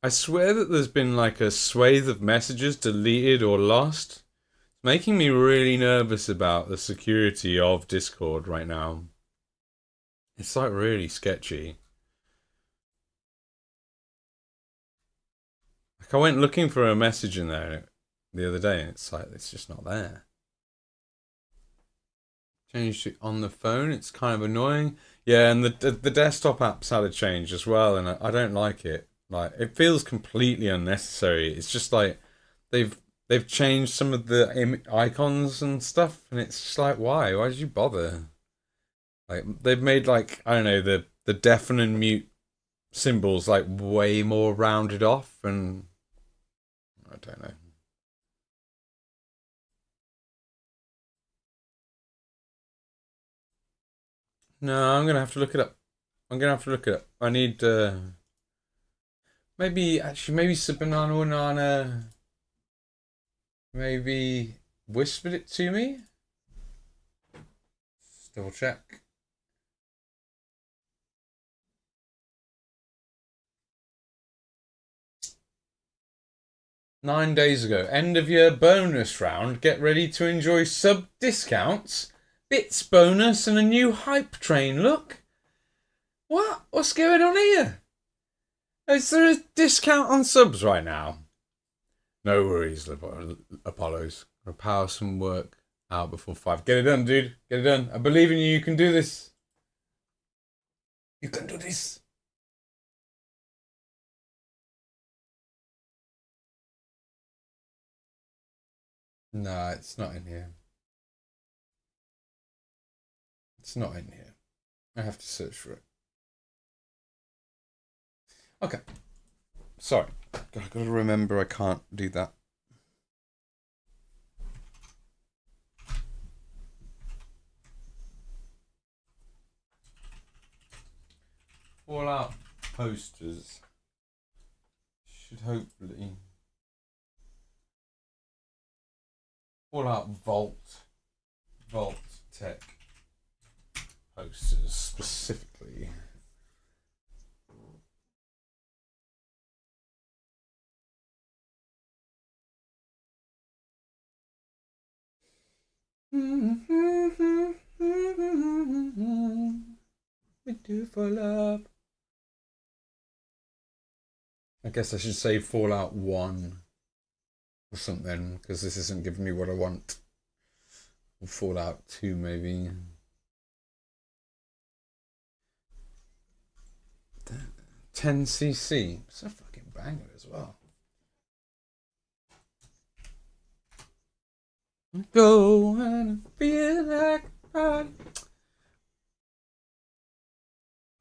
I swear that there's been like a swathe of messages deleted or lost. It's making me really nervous about the security of Discord right now. It's like really sketchy. Like I went looking for a message in there the other day and it's like it's just not there. Changed it on the phone. It's kind of annoying. Yeah, and the desktop apps had a change as well, and I don't like it. Like it feels completely unnecessary. It's just like they've they've changed some of the icons and stuff, and it's just like why? Why did you bother? Like they've made like I don't know the deafen and mute symbols like way more rounded off, and I don't know. No, I'm gonna have to look it up. I'm gonna have to look it up. I need maybe Banana Banana maybe whispered it to me. Let's double check. 9 days ago. End of year bonus round. Get ready to enjoy sub discounts, bits bonus, and a new hype train. Look. What? What's going on here? Is there a discount on subs right now? No worries, Apollos. I'll power some work out before 5. Get it done, dude. Get it done. I believe in you. You can do this. You can do this. No, it's not in here. It's not in here. I have to search for it. Okay. Sorry. I've got to remember I can't do that. Fallout posters should hopefully. Fallout Vault Tech posters specifically. We do Fallout. I guess I should say Fallout 1 or something, because this isn't giving me what I want. Or Fallout 2 maybe. 10cc. It's a fucking banger as well. Go and feel like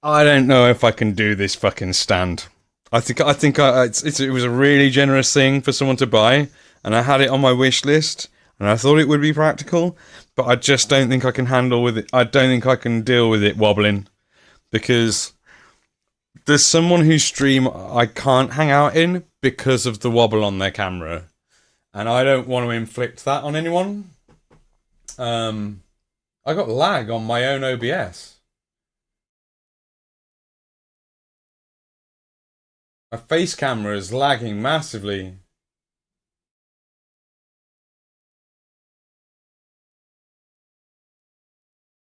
I don't know if I can do this fucking stand. I think it was a really generous thing for someone to buy, and I had it on my wish list, and I thought it would be practical, but I just don't think I can handle with it. I don't think I can deal with it wobbling, because there's someone whose stream I can't hang out in because of the wobble on their camera, and I don't want to inflict that on anyone. I got lag on my own OBS. My face camera is lagging massively.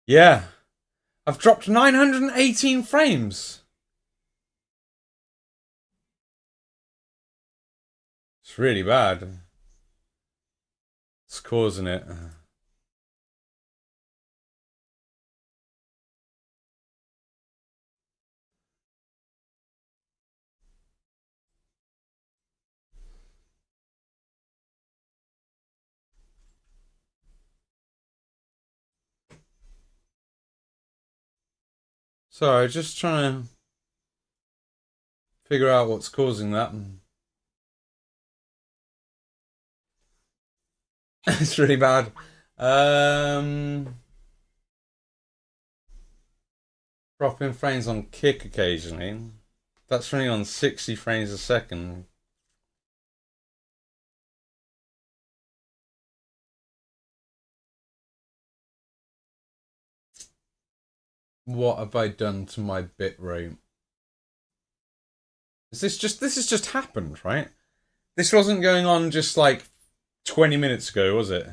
Yeah. I've dropped 918 frames. It's really bad. It's causing it. Sorry, just trying to figure out what's causing that. It's really bad. Dropping frames on Kick occasionally. That's running on 60 frames a second. What have I done to my bitrate? This has just happened, right? This wasn't going on just like 20 minutes ago, was it?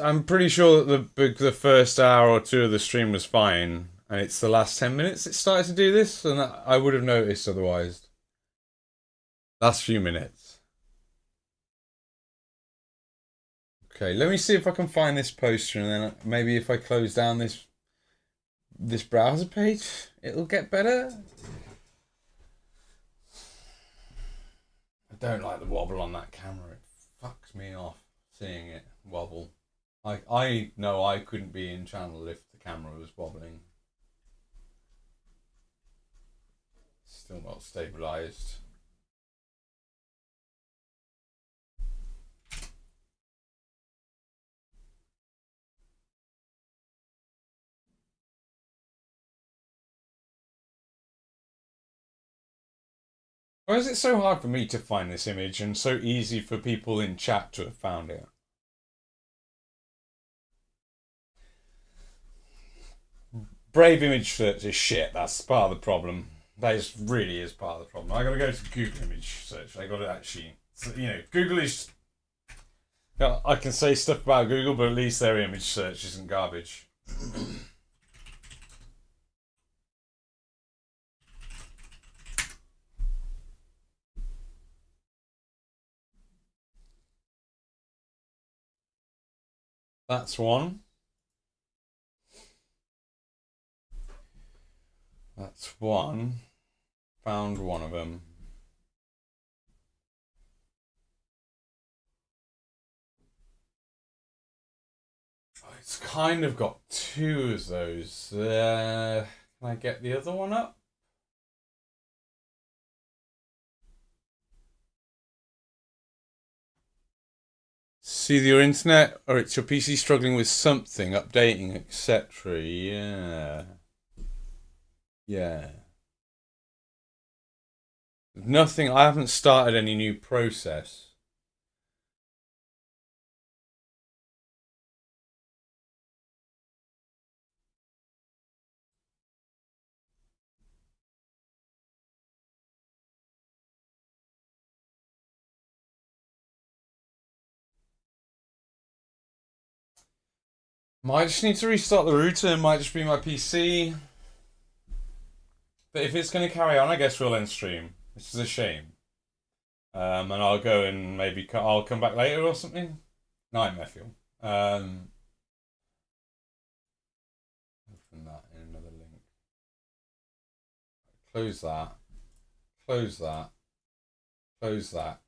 I'm pretty sure that the first hour or two of the stream was fine, and it's the last 10 minutes it started to do this, and I would have noticed otherwise. Last few minutes. Okay, let me see if I can find this poster, and then maybe if I close down this browser page, it'll get better. I don't like the wobble on that camera. It fucks me off seeing it wobble. I know I couldn't be in channel if the camera was wobbling. Still not stabilized. Why is it so hard for me to find this image and so easy for people in chat to have found it? Brave image search is shit. That's part of the problem. That really is part of the problem. I gotta go to Google image search. I gotta actually, Google is. I can say stuff about Google, but at least their image search isn't garbage. That's one. That's one. Found one of them. It's kind of got two of those. Can I get the other one up? See your internet, or it's your PC struggling with something, updating, etc. Yeah. Yeah. Nothing, I haven't started any new process. Might just need to restart the router, it might just be my PC. But if it's going to carry on, I guess we'll end stream. This is a shame. And I'll go and maybe I'll come back later or something. Nightmare fuel. Open that in another link. Close that. Close that. Close that.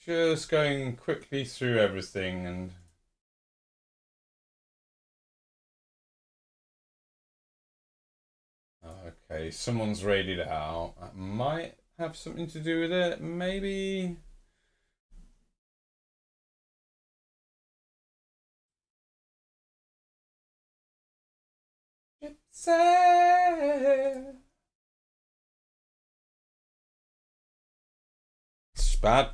Just going quickly through everything and okay, someone's raided it out. That might have something to do with it. Maybe. It's bad.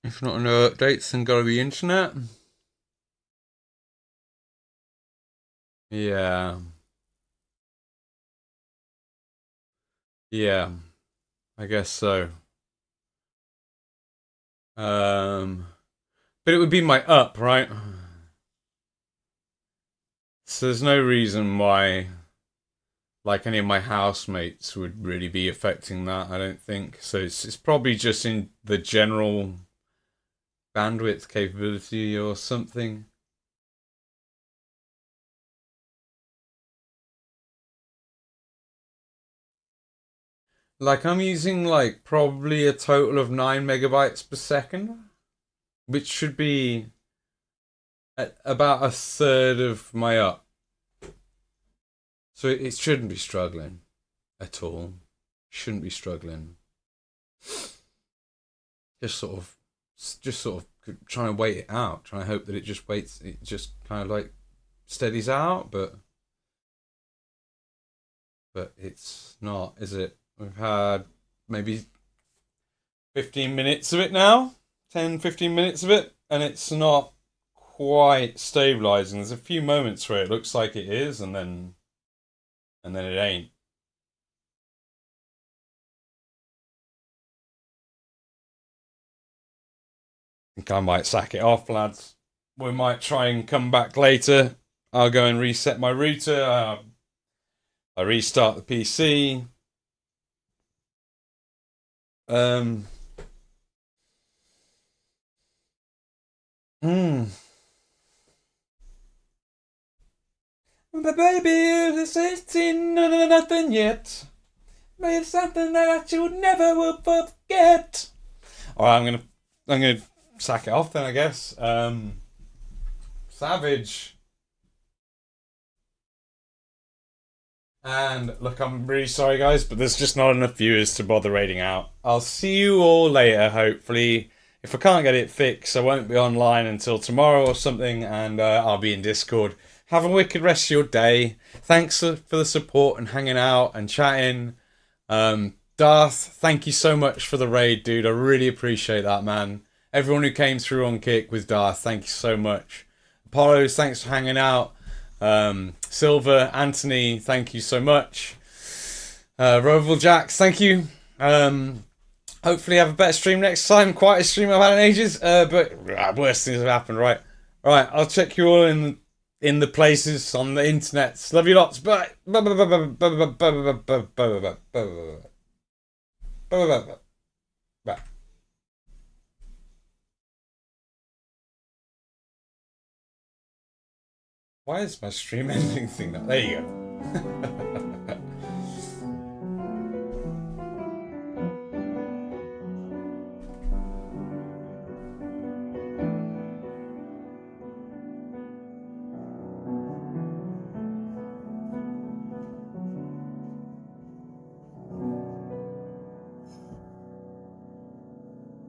If not no updates, then gotta be internet. Yeah. Yeah. I guess so. But it would be my up, right? So there's no reason why like any of my housemates would really be affecting that, I don't think. So it's probably just in the general bandwidth capability or something. Like I'm using like probably a total of 9 megabytes per second, which should be at about a third of my up. So it shouldn't be struggling at all. Shouldn't be struggling. Just sort of trying to wait it out, trying to hope that it just waits, it just kind of like steadies out, but it's not, is it? We've had maybe 15 minutes of it now, 10, 15 minutes of it, and it's not quite stabilizing. There's a few moments where it looks like it is, and then it ain't. I think I might sack it off, lads. We might try and come back later. I'll go and reset my router. I restart the PC. But baby, this ain't seen nothing yet. But it's something that you never will forget. Alright, I'm gonna sack it off then, I guess. Savage. And look, I'm really sorry, guys, but there's just not enough viewers to bother raiding out. I'll see you all later, hopefully. If I can't get it fixed, I won't be online until tomorrow or something, and I'll be in Discord. Have a wicked rest of your day. Thanks for the support and hanging out and chatting. Darth, thank you so much for the raid, dude. I really appreciate that, man. Everyone who came through on Kick with Darth, thank you so much. Apollos, thanks for hanging out. Silver, Anthony, thank you so much. Roval Jacks, thank you. Hopefully have a better stream next time. Quietest stream I've had in ages, but worst things have happened, right? Alright, I'll check you all in in the places on the internet. Love you lots. Bye. Bye. Why is my stream ending thing not? There you go.